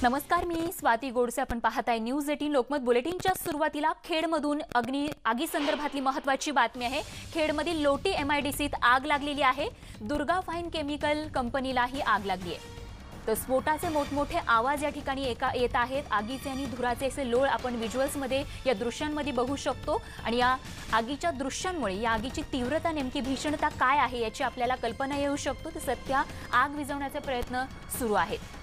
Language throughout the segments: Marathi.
नमस्कार, मी स्वाती गोडसे. आपण पाहताय न्यूज 18 लोकमत बुलेटिनच्या सुरुवातीला खेडमधून आगी संदर्भातली महत्त्वाची बातमी आहे. खेडमधील लोटी MIDCत आग लागलेली आहे. दुर्गा फाईन केमिकल कंपनीला ही आग लागली आहे. तर स्फोटाचे मोठमोठे आवाज या ठिकाणी येत आहेत. आगीचे आणि धुराचे असे लोळ आपण व्हिज्युअल्समध्ये या दृश्यांमध्ये बघू शकतो आणि या आगीच्या दृश्यांमुळे या आगीची तीव्रता, नेमकी भीषणता काय आहे याची आपल्याला कल्पना येऊ शकतो. तर सध्या आग विझवण्याचे प्रयत्न सुरू आहेत.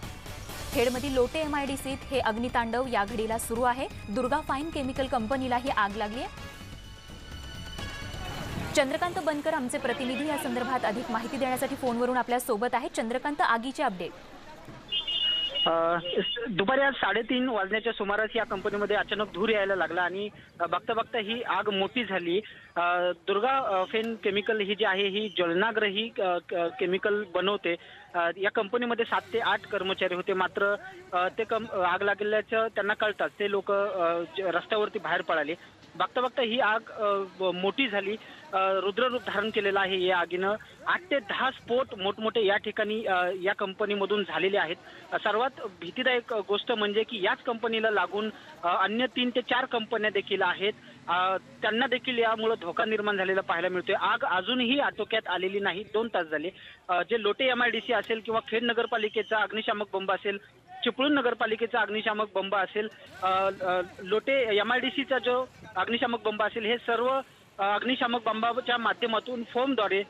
खेडमधील लोटे MIDCत हे अग्नितांडव या घडीला सुरू आहे. दुर्गा फाईन केमिकल कंपनीला ही आग लागली आहे. चंद्रकांत बनकर आमचे प्रतिनिधी या संदर्भात अधिक माहिती देण्यासाठी फोनवरून आपल्या सोबत आहेत. चंद्रकांत, आगीचे अपडेट. दुपारी आज 3:30 वाजण्याच्या सुमारास या कंपनीमध्ये अचानक धूर यायला लागला आणि बघता बघता ही आग मोठी झाली. दुर्गा फेन केमिकल ही जी आहे ही ज्वलनाग्रही केमिकल बनवते. या कंपनीमध्ये 7 ते 8 कर्मचारी होते. मात्र ते आग लागल्याचं त्यांना कळताच ते लोक रस्त्यावरती बाहेर पळाले. बघता बघता ही आग मोठी झाली. रुद्ररूप धारण केलेलं आहे या आगीनं. 8 ते 10 स्फोट मोठमोठे या ठिकाणी या कंपनीमधून झालेले आहेत. सर्वात भीतीदायक गोष्ट म्हणजे की याच कंपनीला लागून अन्य 3 ते 4 कंपन्या देखील आहेत. त्यांना देखील यामुळे धोका निर्माण झालेला पाहायला मिळतोय. आग अजूनही आटोक्यात आलेली नाही. 2 तास झाले. जे लोटे MIDC असेल किंवा खेड नगरपालिकेचा अग्निशामक बंब असेल, चिपळूण नगरपालिकेचा अग्निशामक बंब असेल, लोटे MIDCचा जो अग्निशामक बंब असेल, हे सर्व अग्निशामक बंबाच्या माध्यमातून फोमद्वारे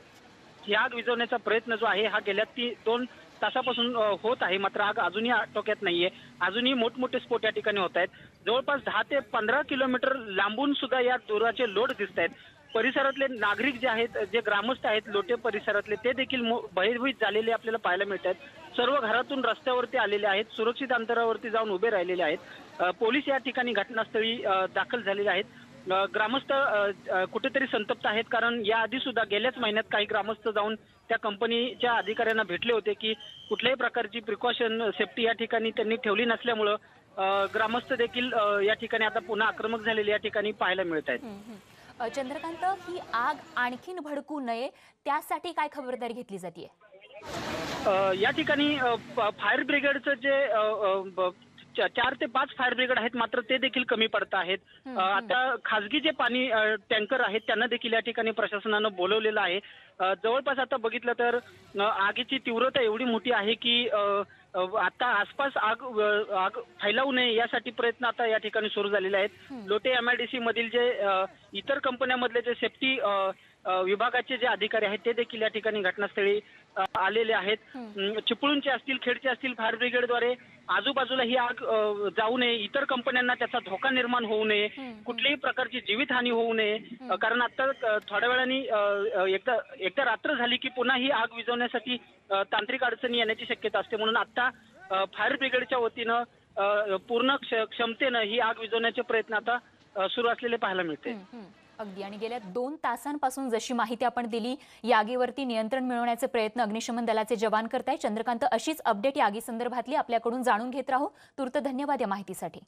ही आग विझवण्याचा प्रयत्न जो आहे हा गेल्या 2 तासापासून होत आहे. मात्र आग अजूनही आटोक्यात नाहीये. अजूनही मोठमोठे स्फोट या ठिकाणी होत आहेत. जवळपास 10 ते 15 किलोमीटर लांबून सुद्धा या धुराचे लोट दिसत आहेत. परिसरातले नागरिक जे आहेत, जे ग्रामस्थ आहेत लोटे परिसरातले, ते देखील भयभीत झालेले आपल्याला पाहायला मिळत आहेत. सर्व घरातून रस्त्यावरती आलेले आहेत. सुरक्षित अंतरावरती जाऊन उभे राहिलेले आहेत. पोलीस या ठिकाणी घटनास्थळी दाखल झालेले आहेत. ग्रामस्थ कुठेतरी संतप्त आहेत, कारण याआधी सुद्धा गेल्याच महिन्यात काही ग्रामस्थ जाऊन त्या कंपनीच्या अधिकाऱ्यांना भेटले होते की कुठल्याही प्रकारची प्रिकॉशन, सेफ्टी या ठिकाणी त्यांनी ठेवली नसल्यामुळं ग्रामस्थ देखील या ठिकाणी आता पुन्हा आक्रमक झालेले या ठिकाणी पाहायला मिळत आहेत. चंद्रकांत, ही आग आणखीन भडकू नये त्यासाठी काय खबरदारी घेतली जाते? या ठिकाणी फायर ब्रिगेडचं जे 4 ते 5 फायर ब्रिगेड आहेत, मात्र ते देखील कमी पडत आहेत. आता खासगी जे पाणी टँकर आहेत त्यांना देखील या ठिकाणी प्रशासनानं बोलवलेलं आहे. जवळपास आता बघितलं तर आगीची तीव्रता एवढी मोठी आहे की आता आसपास आग फैलावू नये यासाठी प्रयत्न आता या ठिकाणी सुरू झालेले आहेत. लोटे MIDC मधील जे इतर कंपन्यांमधले जे सेफ्टी विभागाचे जे अधिकारी आहेत ते देखील या ठिकाणी घटनास्थळी आलेले आहेत. चिपळूणचे असतील, खेडचे असतील, फायर ब्रिगेडद्वारे आजूबाजूला ही आग जाऊ नये, इतर कंपन्यांना त्याचा धोका निर्माण होऊ नये, कुठल्याही प्रकारची जीवितहानी होऊ नये. कारण आता थोड्या वेळाने एकदा रात्र झाली की पुन्हा ही आग विझवण्यासाठी तांत्रिक अडचणी येण्याची शक्यता असते. म्हणून आता फायर ब्रिगेडच्या वतीनं पूर्ण क्षमतेनं ही आग विझवण्याचे प्रयत्न आता सुरू असलेले पाहायला मिळते. अगदी. आणि गेल्या 2 तासांपासून जशी माहिती आपण दिली, या आगीवरती नियंत्रण मिळवण्याचे प्रयत्न अग्निशमन दलाचे जवान करतायत. चंद्रकांत, अशीच अपडेट या आगी संदर्भातली आपल्याकडून जाणून घेत राहू. तूर्त धन्यवाद या माहितीसाठी.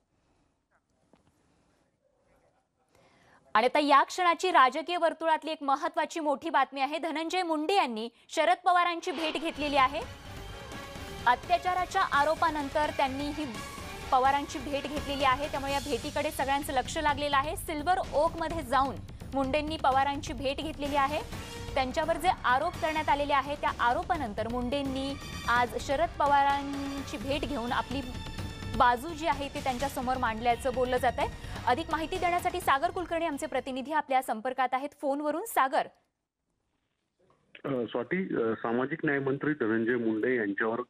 आणि आता या क्षणाची राजकीय वर्तुळातली एक महत्त्वाची मोठी बातमी आहे. धनंजय मुंडे यांनी शरद पवारांची भेट घेतलेली आहे. अत्याचाराच्या आरोपानंतर त्यांनी ही पवारांची भेट घेतलेली आहे. त्यामुळे या भेटीकडे सगळ्यांचं लक्ष लागलेलं आहे. सिल्वर ओक मध्ये जाऊन मुंडेंनी पवारांची भेट घेतलेली आहे. त्यांच्यावर जे आरोप करण्यात आलेले आहेत त्या आरोपानंतर मुंडेंनी आज शरद पवारांची भेट घेऊन आपली बाजू जी आहे ती त्यांच्या समोर मांडल्याचं बोललं जात आहे. अधिक माहिती देण्यासाठी सागर कुलकर्णी आमचे प्रतिनिधी आपल्या संपर्कात आहेत फोनवरून. सागर. स्वाती, सामाजिक न्याय मंत्री धनंजय मुंडे यांच्यावर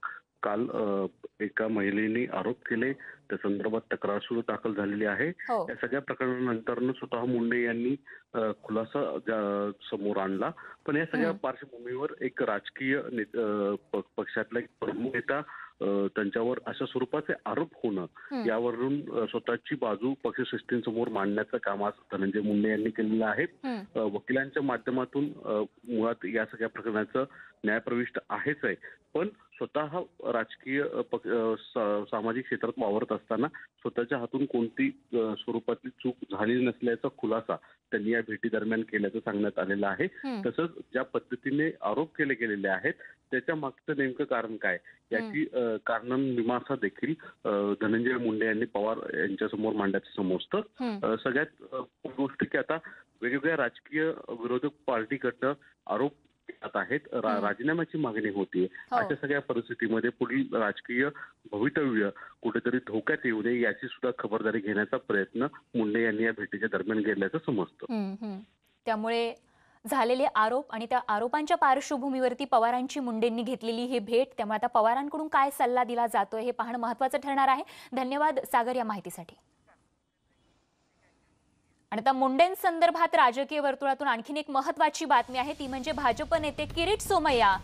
काल एका महिलेने आरोप केले. त्या संदर्भात तक्रार सुरू दाखल झालेली आहे. या सगळ्या प्रकरणानंतर स्वतः मुंडे यांनी खुलासा समोर आणला. पण या सगळ्या पार्श्वभूमीवर एक राजकीय पक्षातला एक प्रमुख नेता त्यांच्यावर अशा स्वरूपाचे आरोप होणं, यावरून स्वतःची बाजू पक्षश्रेष्ठींसमोर मांडण्याचं काम आज धनंजय मुंडे यांनी केलेलं आहे. वकिलांच्या माध्यमातून मुळात या सगळ्या प्रकरणाचं न्यायप्रविष्ट आहेच आहे, पण स्वतः राजकीय सामाजिक क्षेत्रात वावरत असताना स्वतःच्या हातून कोणती स्वरूपातली चूक झाली नसल्याचा खुलासा त्यांनी या भेटी दरम्यान केल्याचं सांगण्यात आलेलं आहे. तसंच ज्या पद्धतीने आरोप केले गेलेले आहेत त्याच्या मागचं नेमकं कारण काय याची मीमांसा देखील धनंजय मुंडे यांनी पवार यांच्यासमोर मांडण्याचं समजतं. सगळ्यात गोष्ट की आता वेगवेगळ्या राजकीय विरोधक पार्टीकडनं आरोप आहेत, राजीनाम्याची मागणी होतीये. अशा सगळ्या परिस्थितीमध्ये पुढील राजकीय भवितव्य कुठेतरी धोक्यात येऊ नये याची सुद्धा खबरदारी घेण्याचा प्रयत्न मुंडे यांनी या भेटीच्या दरम्यान केल्याचं समजतं. त्यामुळे झालेले आरोप आणि त्या आरोपांच्या पार्श्वभूमीवरती पवारांची मुंडेंनी घेतलेली ही भेट, त्यामुळे आता पवारांकडून काय सल्ला दिला जातोय हे पाहणं महत्त्वाचं ठरणार आहे. धन्यवाद सागर या माहितीसाठी. आणि आता मुंडेंसंदर्भात राजकीय वर्तुळातून आणखीन एक महत्त्वाची बातमी आहे, ती म्हणजे भाजप नेते किरीट सोमय्या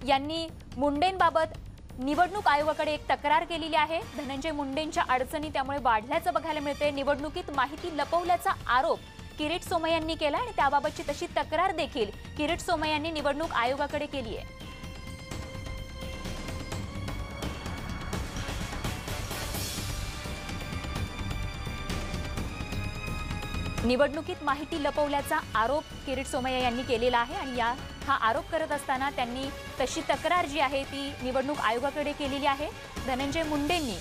यांनी मुंडेंबाबत निवडणूक आयोगाकडे एक तक्रार केलेली आहे. धनंजय मुंडेंच्या अडचणी त्यामुळे वाढल्याचं बघायला मिळते. निवडणुकीत माहिती लपवल्याचा आरोप किरीट सोमय्यांनी केला आणि त्याबाबतची तशी तक्रार देखील किरीट सोमय्यांनी निवडणूक आयोगाकडे केली आहे. निवडणुकीत माहिती लपवल्याचा आरोप किरीट सोमय्या यांनी केलेला आहे आणि हा आरोप करत असताना त्यांनी तशी तक्रार जी आहे ती निवडणूक आयोगाकडे केलेली आहे. धनंजय मुंडेंनी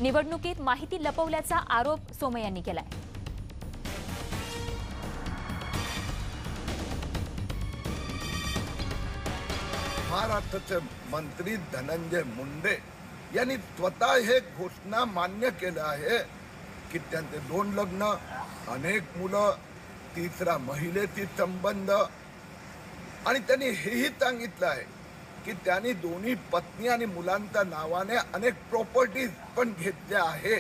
निवडणुकीत माहिती लपवल्याचा आरोप सोमय्या यांनी केलाय. महाराष्ट्राचे मंत्री धनंजय मुंडे यांनी स्वतः हे घोषणा मान्य केलं आहे की त्यांचे 2 लग्न, अनेक मुलं, 3रा महिलेशी संबंध आणि त्यांनी हेही सांगितलं आहे की त्यांनी दोन्ही पत्नी आणि मुलांच्या नावाने अनेक प्रॉपर्टीज पण घेतल्या आहे.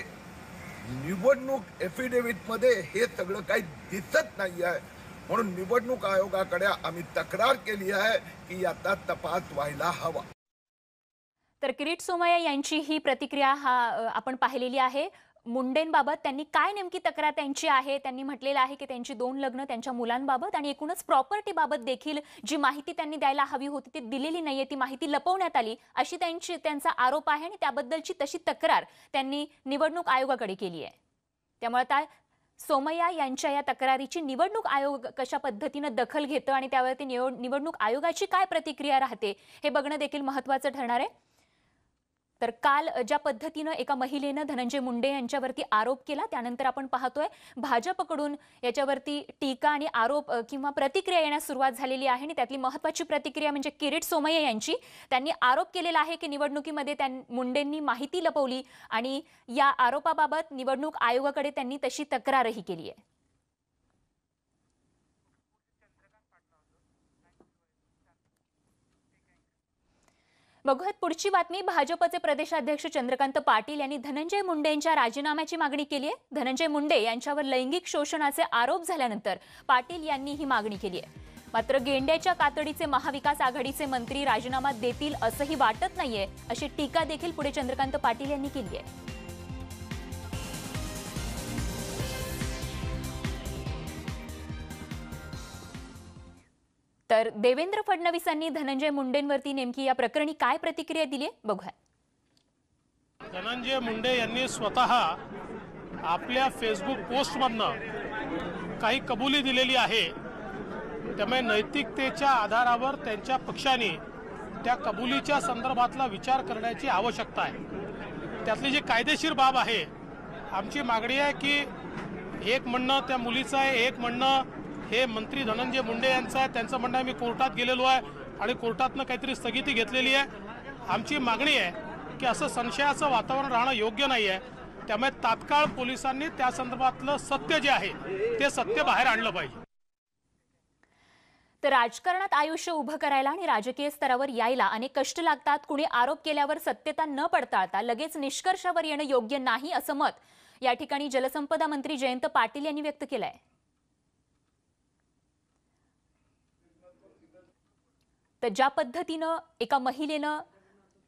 निवडणूक एफिडेव्हिट मध्ये हे सगळं काही दिसत नाही आहे, म्हणून निवडणूक आयोगाकडे आम्ही तक्रार केली आहे की याचा तपास व्हायला हवा. तर किरीट सोमय्या यांची ही प्रतिक्रिया आपण पाहिलेली आहे. मुंडेंबाबत त्यांनी काय नेमकी तक्रार त्यांची आहे, त्यांनी म्हटलेलं आहे की त्यांची 2 लग्न, त्यांच्या मुलांबाबत आणि एकूणच प्रॉपर्टी बाबत देखील जी माहिती त्यांनी द्यायला हवी होती ती दिलेली नाहीये, ती माहिती लपवण्यात आली अशी त्यांचा आरोप आहे आणि त्याबद्दलची तशी तक्रार त्यांनी निवडणूक आयोगाकडे केली आहे. त्यामुळे आता सोमय्या यांच्या या तक्रारीची निवडणूक आयोग कशा पद्धतीने दखल घेतं आणि त्यावरती निवडणूक आयोगाची काय प्रतिक्रिया राहते हे बघणं देखील महत्त्वाचं ठरणार आहे. तर काल ज्या पद्धतीनं एका महिलेनं धनंजय मुंडे यांच्यावरती आरोप केला त्यानंतर आपण पाहतोय भाजपकडून याच्यावरती टीका आणि आरोप किंवा प्रतिक्रिया येण्यास सुरुवात झालेली आहे आणि त्यातली महत्त्वाची प्रतिक्रिया म्हणजे किरीट सोमय्या यांची. त्यांनी आरोप केलेला आहे की निवडणुकीमध्ये मुंडेंनी माहिती लपवली आणि या आरोपाबाबत निवडणूक आयोगाकडे त्यांनी तशी तक्रारही केली आहे. बघूयात पुढची बातमी. भाजपचे प्रदेशाध्यक्ष चंद्रकांत पाटील यांनी धनंजय मुंडे यांच्या राजीनाम्याची मागणी केली आहे. धनंजय मुंडे यांच्यावर लैंगिक शोषणाचे आरोप झाल्यानंतर पाटील यांनी ही मागणी केली आहे. मात्र गेंड्याच्या कातडीचे महाविकास आघाडीचे मंत्री राजीनामा देतील असंही वाटत नाहीये अशी टीका देखील पुढे चंद्रकांत पाटील यांनी केली आहे. तर देवेंद्र फडणवीसांनी धनंजय मुंडेंवरती नेमकी या प्रकरणी काय प्रतिक्रिया दिली आहे बघूया. धनंजय मुंडे यांनी स्वतः आपल्या फेसबुक पोस्टमधनं काही कबुली दिलेली आहे. त्यामुळे नैतिकतेच्या आधारावर त्यांच्या पक्षाने त्या कबुलीच्या संदर्भातला विचार करण्याची आवश्यकता आहे. त्यातली जी कायदेशीर बाब आहे, आमची मागणी आहे की एक म्हणणं त्या मुलीचं आहे, एक म्हणणं हे मंत्री धनंजय मुंडे यांचं आहे. त्यांचं म्हणणं आहे मी कोर्टात गेलेलो आहे आणि कोर्टातनं काहीतरी स्थगिती घेतलेली आहे. आमची मागणी आहे की असं संशयाचं वातावरण राहणं योग्य नाही आहे. त्यामुळे तात्काळ पोलिसांनी त्या संदर्भातलं सत्य जे आहे ते सत्य बाहेर आणलं पाहिजे. तर राजकारणात आयुष्य उभं करायला आणि राजकीय स्तरावर यायला अनेक कष्ट लागतात. कुणी आरोप केल्यावर सत्यता न पडताळता लगेच निष्कर्षावर येणं योग्य नाही असं मत या ठिकाणी जलसंपदा मंत्री जयंत पाटील यांनी व्यक्त केलं आहे. तर ज्या पद्धतीनं एका महिलेनं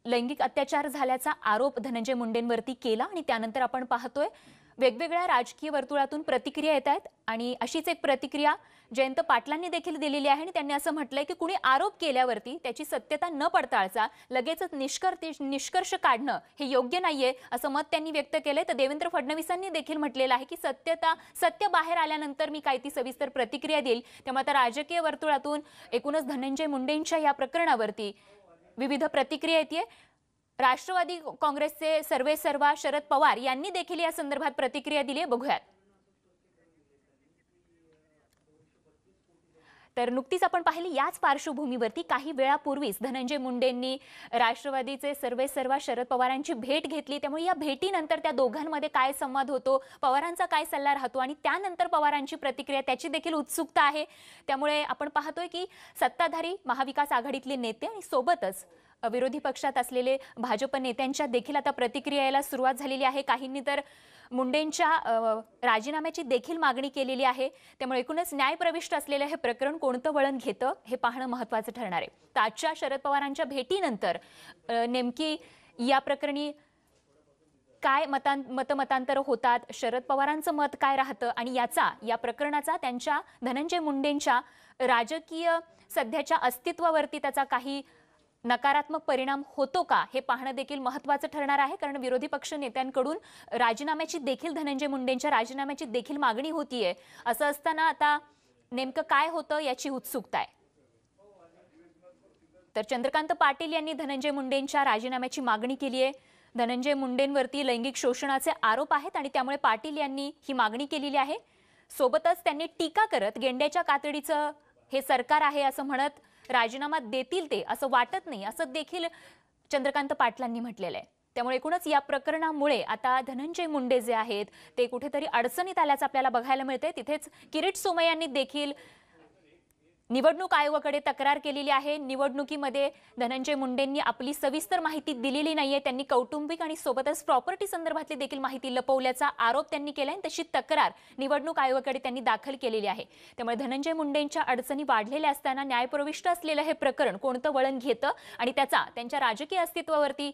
लैंगिक अत्याचार झाल्याचा आरोप धनंजय मुंडेंवरती केला आणि त्यानंतर आपण पाहतोय वेगवेगळ्या राजकीय वर्तुळातून प्रतिक्रिया येत आहेत आणि अशीच एक प्रतिक्रिया जयंत पाटलांनी देखील दिलेली आहे आणि त्यांनी असं म्हटलंय की कुणी आरोप केल्यावरती त्याची सत्यता न पडताळता लगेचच निष्कर्ष काढणं हे योग्य नाहीये असं मत त्यांनी व्यक्त केलंय। तर देवेंद्र फडणवीसांनी देखील म्हटलेलं आहे की सत्य बाहेर आल्यानंतर मी काही ती सविस्तर प्रतिक्रिया देईल। त्यामुळे आता राजकीय वर्तुळातून एकूणच धनंजय मुंडेंच्या या प्रकरणावरती विविध प्रतिक्रिया येते। राष्ट्रवादी काँग्रेसचे सर्वेसर्वा शरद पवार यांनी देखील या संदर्भात प्रतिक्रिया दिली आहे, बघूयात। तर नुकतीच आपण पाहिली याच पार्श्वभूमीवरती काही वेळापूर्वीच धनंजय मुंडेंनी राष्ट्रवादीचे सर्वेसर्वा शरद पवारांची भेट घेतली। त्यामुळे या भेटीनंतर त्या दोघांमध्ये काय संवाद होतो, पवारांचा काय सल्ला राहतो आणि त्यानंतर पवारांची प्रतिक्रिया त्याची देखील उत्सुकता आहे। त्यामुळे आपण पाहतोय की सत्ताधारी महाविकास आघाडीतले नेते आणि सोबतच विरोधी पक्षात असलेले भाजप नेत्यांच्या देखील आता प्रतिक्रिया यायला सुरुवात झालेली आहे। काहींनी तर मुंडेंच्या राजीनाम्याची देखील मागणी केलेली आहे। त्यामुळे एकूणच न्यायप्रविष्ट असलेले हे प्रकरण कोणतं वळण घेतं हे पाहणं महत्त्वाचं ठरणार आहे। तर आजच्या शरद पवारांच्या भेटीनंतर नेमकी या प्रकरणी काय मतमतांतर होतात, शरद पवारांचं मत काय राहतं आणि या प्रकरणाचा त्यांच्या धनंजय मुंडेंच्या राजकीय सध्याच्या अस्तित्वावरती त्याचा काही नकारात्मक परिणाम होतो का हे पाहणं देखील महत्त्वाचं ठरणार आहे। कारण विरोधी पक्ष नेत्यांकडून राजीनाम्याची देखील धनंजय मुंडेंच्या राजीनाम्याची देखील मागणी होतीये। असं असताना आता नेमकं काय होतं याची उत्सुकता आहे। तर चंद्रकांत पाटील यांनी धनंजय मुंडेंच्या राजीनाम्याची मागणी केली आहे। धनंजय मुंडेंवरती लैंगिक शोषणाचे आरोप आहेत आणि त्यामुळे पाटील यांनी ही मागणी केलेली आहे। सोबतच त्यांनी टीका करत गेंड्याच्या कातडीचं हे सरकार आहे असं म्हणत राजीनामा देतील ते असं वाटत नाही असं देखील चंद्रकांत पाटलांनी म्हटलेलं आहे। त्यामुळे एकूणच या प्रकरणामुळे आता धनंजय मुंडे जे आहेत ते कुठेतरी अडचणीत आल्याचं आपल्याला बघायला मिळते। तिथेच किरीट सोमय्या यांनी देखील निवडणूक आयोगाकडे तक्रार केलेली आहे। निवडणुकीमध्ये धनंजय मुंडेंनी आपली सविस्तर माहिती दिलेली नाहीये, त्यांनी कौटुंबिक आणि सोबतच प्रॉपर्टी संदर्भातली देखील माहिती लपवल्याचा आरोप त्यांनी केलाय आणि तशी तक्रार निवडणूक आयोगाकडे त्यांनी दाखल केलेली आहे। त्यामुळे धनंजय मुंडेंच्या अडचणी वाढलेल्या असताना न्यायप्रविष्ट असलेलं हे प्रकरण कोणतं वळण घेतं आणि त्याचा त्यांच्या राजकीय अस्तित्वावरती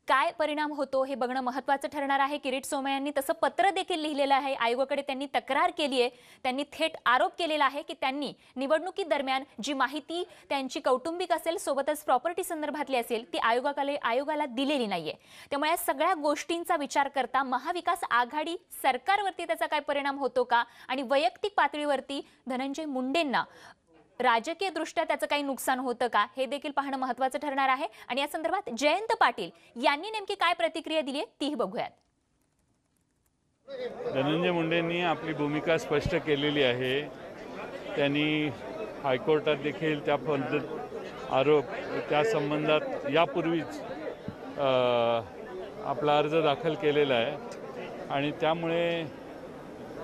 काय परिणाम होतो हे बघणं महत्त्वाचं ठरणार आहे। किरीट सोमय्या यांनी तसं पत्र देखील लिहिलेलं आहे, आयोगाकडे त्यांनी तक्रार केली आहे। त्यांनी थेट आरोप केलेला आहे की त्यांनी निवडणुकी दरम्यान जी माहिती त्यांची कौटुंबिक असेल सोबतच प्रॉपर्टी संदर्भातली असेल ती आयोगाला दिलेली नाहीये। त्यामुळे या सगळ्या गोष्टींचा विचार करता महाविकास आघाडी सरकारवरती त्याचा काय परिणाम होतो का आणि वैयक्तिक पातळीवरती धनंजय मुंडेंना राजकीय दृष्ट्या त्याचं काही नुकसान होतं का हे देखील पाहणं महत्त्वाचं ठरणार आहे। आणि या संदर्भात जयंत पाटील यांनी नेमकी काय प्रतिक्रिया दिली आहे तीही बघूयात। धनंजय मुंडेंनी आपली भूमिका स्पष्ट केलेली आहे। त्यांनी हायकोर्टात देखील त्या आरोप त्या संबंधात यापूर्वीच आपला अर्ज दाखल केलेला आहे आणि त्यामुळे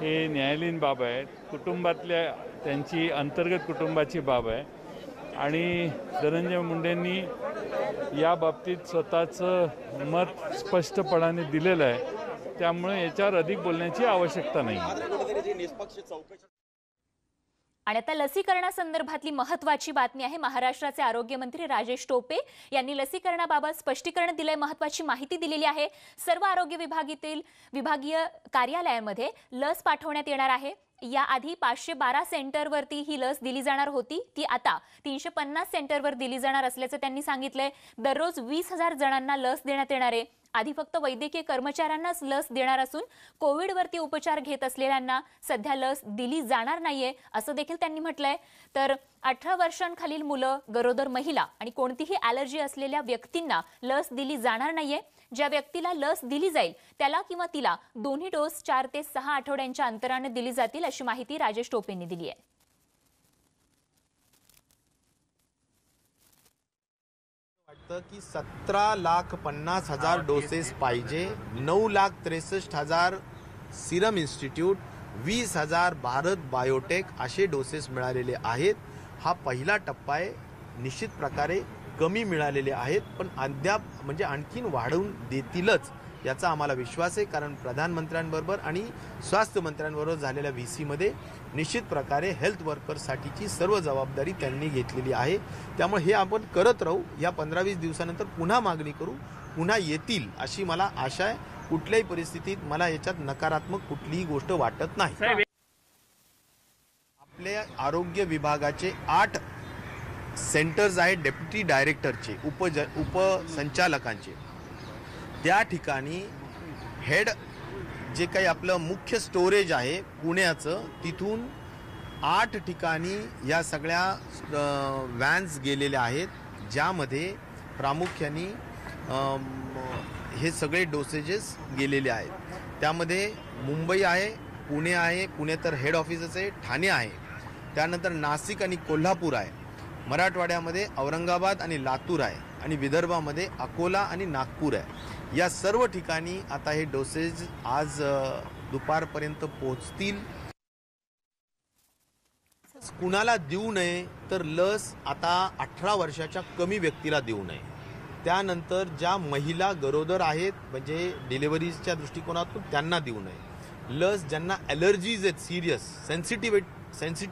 हे न्यायालयीन बाब आहे, कुटुंबातल्या त्यांची अंतर्गत कुटुंबाची बाब आहे आणि धनंजय मुंडेंनी या बाबतीत स्वतःचं मत स्पष्टपणाने दिलेलं आहे। त्यामुळे याच्यावर अधिक बोलण्याची आवश्यकता नाही। आणि आता लसीकरणासंदर्भातली महत्त्वाची बातमी आहे। महाराष्ट्राचे आरोग्यमंत्री राजेश टोपे यांनी लसीकरणाबाबत स्पष्टीकरण दिलंय, महत्त्वाची माहिती दिलेली आहे। सर्व आरोग्य विभागीय कार्यालयांमध्ये लस पाठवण्यात येणार आहे। याआधी 512 सेंटरवरती ही लस दिली जाणार होती, ती आता 350 सेंटरवर दिली जाणार असल्याचं त्यांनी सांगितलंय। दररोज 20,000 जणांना लस देण्यात येणार आहे। आधी फक्त वैद्यकीय कर्मचाऱ्यांनाच लस देणार असून कोविडवरती उपचार घेत असलेल्यांना सध्या लस दिली जाणार नाहीये असं देखील त्यांनी म्हटलंय। तर 18 वर्षांखालील मुलं, गरोदर महिला आणि कोणतीही ॲलर्जी असलेल्या व्यक्तींना लस दिली जाणार नाहीये। ज्या व्यक्तीला लस दिली जाईल त्याला किंवा तिला दोन्ही डोस 4 ते 6 आठवड्यांच्या अंतराने दिली जातील अशी माहिती राजेश टोपेंनी दिली आहे। वाटतं की 17,50,000 डोसेस पाहिजे, 9,63,000 सिरम इन्स्टिट्यूट, 20,000 भारत बायोटेक असे डोसेस मिळालेले आहेत। हा पहिला टप्पा आहे, निश्चित प्रकारे कमी मिळालेले आहेत पण अद्याप म्हणजे आणखीन वाढवून देतीलच याचा आम्हाला विश्वास आहे। कारण प्रधानमंत्र्यांबरोबर आणि स्वास्थ्य मंत्र्यांबरोबर झालेल्या व्हीसीमध्ये निश्चित प्रकारे हेल्थ वर्कर्ससाठीची सर्व जबाबदारी त्यांनी घेतलेली आहे। त्यामुळे हे आपण करत राहू। या 15-20 दिवसानंतर पुन्हा मागणी करू, पुन्हा येतील अशी मला आशा आहे कुठल्याही परिस्थितीत मला याच्यात नकारात्मक कुठलीही गोष्ट वाटत नाही। आपल्या आरोग्य विभागाचे 8 सेंटर्स आहेत डेप्युटी डायरेक्टरचे, उपसंचालकांचे। त्या ठिकाणी हेड जे काही आपलं मुख्य स्टोरेज आहे पुण्याचं, तिथून 8 ठिकाणी या सगळ्या व्हॅन्स गेलेल्या आहेत, ज्यामध्ये प्रामुख्याने हे सगळे डोसेजेस गेलेले आहेत। त्यामध्ये मुंबई आहे, पुणे आहे, पुणे तर हेड ऑफिसच आहे, ठाणे आहे, त्यानंतर नाशिक आणि कोल्हापूर आहे, मराठवाड्यामध्ये औरंगाबाद आणि लातूर आहे, आणि विदर्भामध्ये अकोला आणि नागपूर आहे। या सर्व ठिकाणी आता हे डोसेज आज दुपारपर्यंत पोहोचतील। कुणाला देऊ नये तर लस आता 18 वर्षाच्या कमी व्यक्तीला देऊ नये। त्यानंतर ज्या महिला गरोदर आहेत म्हणजे डिलिव्हरीच्या दृष्टिकोनातून त्यांना देऊ नये। लस ज्यांना ॲलर्जीज आहेत, सिरियस सेन्सिटिव्ह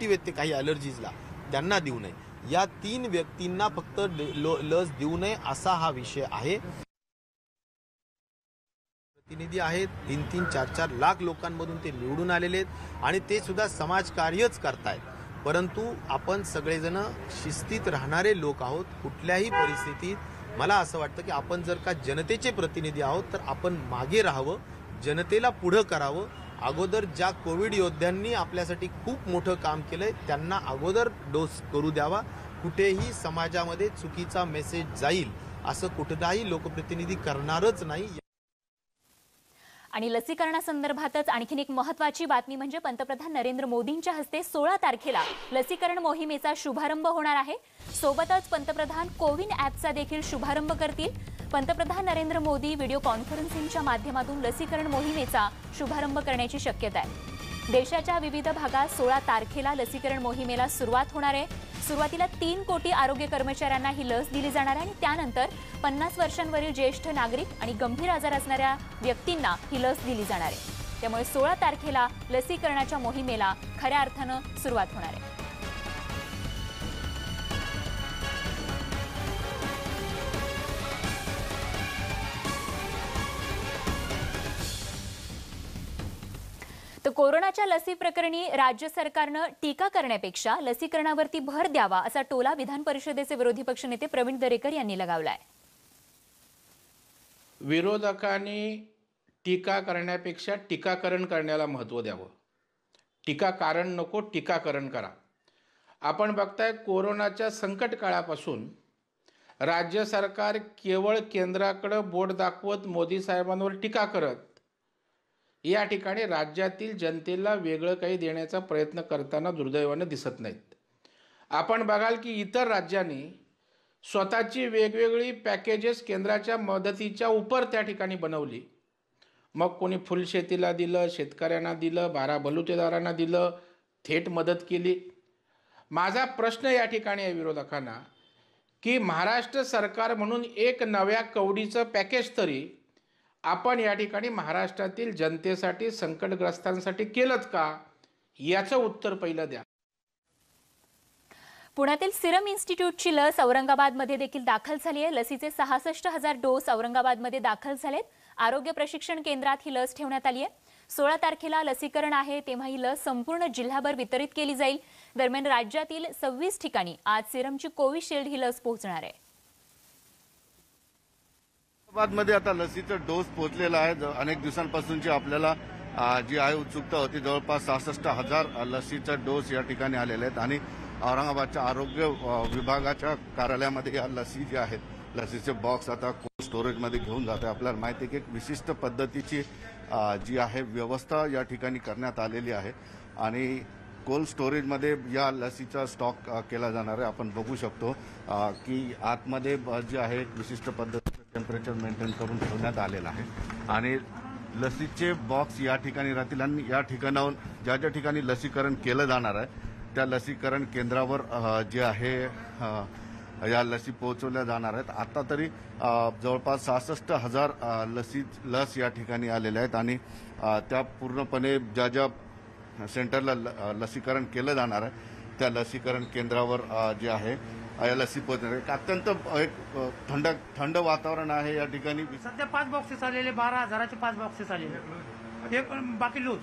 आहेत ते काही ॲलर्जीजला, त्यांना देऊ नये। या 3 व्यक्तींना फक्त लस देऊ नये असा हा विषय आहे। प्रतिनिधी आहेत, 3-3, 4-4 लाख लोकांमधून ते निवडून आलेले आहेत आणि ते सुद्धा समाजकार्यच करतायत। परंतु आपण सगळेजण शिस्तीत राहणारे लोक आहोत। कुठल्याही परिस्थितीत मला असं वाटतं की आपण जर का जनतेचे प्रतिनिधी आहोत तर आपण मागे राहावं, जनतेला पुढं करावं। अगोदर ज्या कोविड योद्ध्यांनी आपल्यासाठी खूप मोठं काम केलंय त्यांना अगोदर डोस करू द्यावा। कुठेही समाजामध्ये चुकीचा मेसेज जाईल असं कुठलाही लोकप्रतिनिधी करणारच नाही। आणि लसीकरणासंदर्भातच आणखीन एक महत्त्वाची बातमी म्हणजे पंतप्रधान नरेंद्र मोदींच्या हस्ते 16 तारखेला लसीकरण मोहिमेचा शुभारंभ होणार आहे। सोबतच पंतप्रधान कोविन ॲपचा देखील शुभारंभ करतील। पंतप्रधान नरेंद्र मोदी व्हिडिओ कॉन्फरन्सिंगच्या माध्यमातून लसीकरण मोहिमेचा शुभारंभ करण्याची शक्यता आहे। देशाच्या विविध भागात 16 तारखेला लसीकरण मोहिमेला सुरुवात होणार आहे। सुरुवातीला 3 कोटी आरोग्य कर्मचाऱ्यांना ही लस दिली जाणार आहे आणि त्यानंतर 50 वर्षांवरील ज्येष्ठ नागरिक आणि गंभीर आजार असणाऱ्या व्यक्तींना ही लस दिली जाणार आहे। त्यामुळे 16 तारखेला लसीकरणाच्या मोहिमेला खऱ्या अर्थानं सुरुवात होणार आहे। तर कोरोनाच्या लसी प्रकरणी राज्य सरकारनं टीका करण्यापेक्षा लसीकरणावरती भर द्यावा असा टोला विधान परिषदेचे विरोधी पक्षनेते प्रवीण दरेकर यांनी लगावलाय। विरोधकांनी टीका करण्यापेक्षा टीकाकरण करण्याला महत्त्व द्यावं। टीकाकारण नको, टीकाकरण करा। आपण बघताय कोरोनाच्या संकट काळापासून राज्य सरकार केवळ केंद्राकडे बोट दाखवत मोदी साहेबांवर टीका करत या ठिकाणी राज्यातील जनतेला वेगळं काही देण्याचा प्रयत्न करताना दुर्दैवाने दिसत नाहीत। आपण बघाल की इतर राज्यांनी स्वतःची वेगवेगळी पॅकेजेस केंद्राच्या मदतीच्या उपर त्या ठिकाणी बनवली। मग कोणी फुलशेतीला दिलं, शेतकऱ्यांना दिलं, 12 बलुतेदारांना दिलं, थेट मदत केली। माझा प्रश्न या ठिकाणी आहे विरोधकांना की महाराष्ट्र सरकार म्हणून एक नव्या कवडीचं पॅकेज तरी आपण या ठिकाणी महाराष्ट्रातील जनतेसाठी, संकटग्रस्तांसाठी केलंत का, याचं उत्तर पहिलं द्या। पुण्यातील सिरम इन्स्टिट्यूटची लस औरंगाबादमध्ये देखील दाखल झाली आहे। लसीचे 66,000 डोस औरंगाबादमध्ये दाखल झालेत। आरोग्य प्रशिक्षण केंद्रात ही लस ठेवण्यात आली आहे। 16 तारखेला लसीकरण आहे, तेव्हा ही लस संपूर्ण जिल्हाभर वितरित केली जाईल। दरम्यान राज्यातील 26 ठिकाणी आज सिरमची कोविशिल्ड ही लस पोहोचणार आहे। मध्ये आता लसीचा डोस पोहोचलेला आहे। अनेक दिवसांपासूनची आपल्याला जी आहे उत्सुकता होती, जवळपास 66,000 लसीचा डोस या ठिकाणी आलेले आहेत आणि औरंगाबादच्या आरोग्य विभागाच्या कार्यालयामध्ये या लसी जी आहेत, लसीचे बॉक्स आता कोल्ड स्टोरेजमध्ये घेऊन जात आहे। आपल्याला माहिती आहे की एक विशिष्ट पद्धतीची जी आहे व्यवस्था या ठिकाणी करण्यात आलेली आहे आणि कोल्ड स्टोरेजमध्ये या लसीचा स्टॉक केला जाणार आहे। आपण बघू शकतो की आतमध्ये जे आहे एक विशिष्ट पद्धतीचं टेम्परेचर मेंटेन करून ठेवण्यात आलेलं आहे आणि लसीचे बॉक्स या ठिकाणी राहतील आणि या ठिकाणाहून ज्या ज्या ठिकाणी लसीकरण केलं जाणार आहे त्या लसीकरण केंद्रावर जे आहे या लसी पोहोचवल्या जाणार आहेत। आता तरी जवळपास 66,000 लस या ठिकाणी आलेल्या आहेत आणि त्या पूर्णपणे ज्या ज्या सेंटरला लसीकरण केलं जाणार आहे त्या लसीकरण केंद्रावर जे आहे या लसी पोहोचणार. अत्यंत एक थंड वातावरण आहे या ठिकाणी. सध्या 5 बॉक्सेस आलेले, 12,000चे 5 बॉक्सेस आलेले, एक बाकी लूज.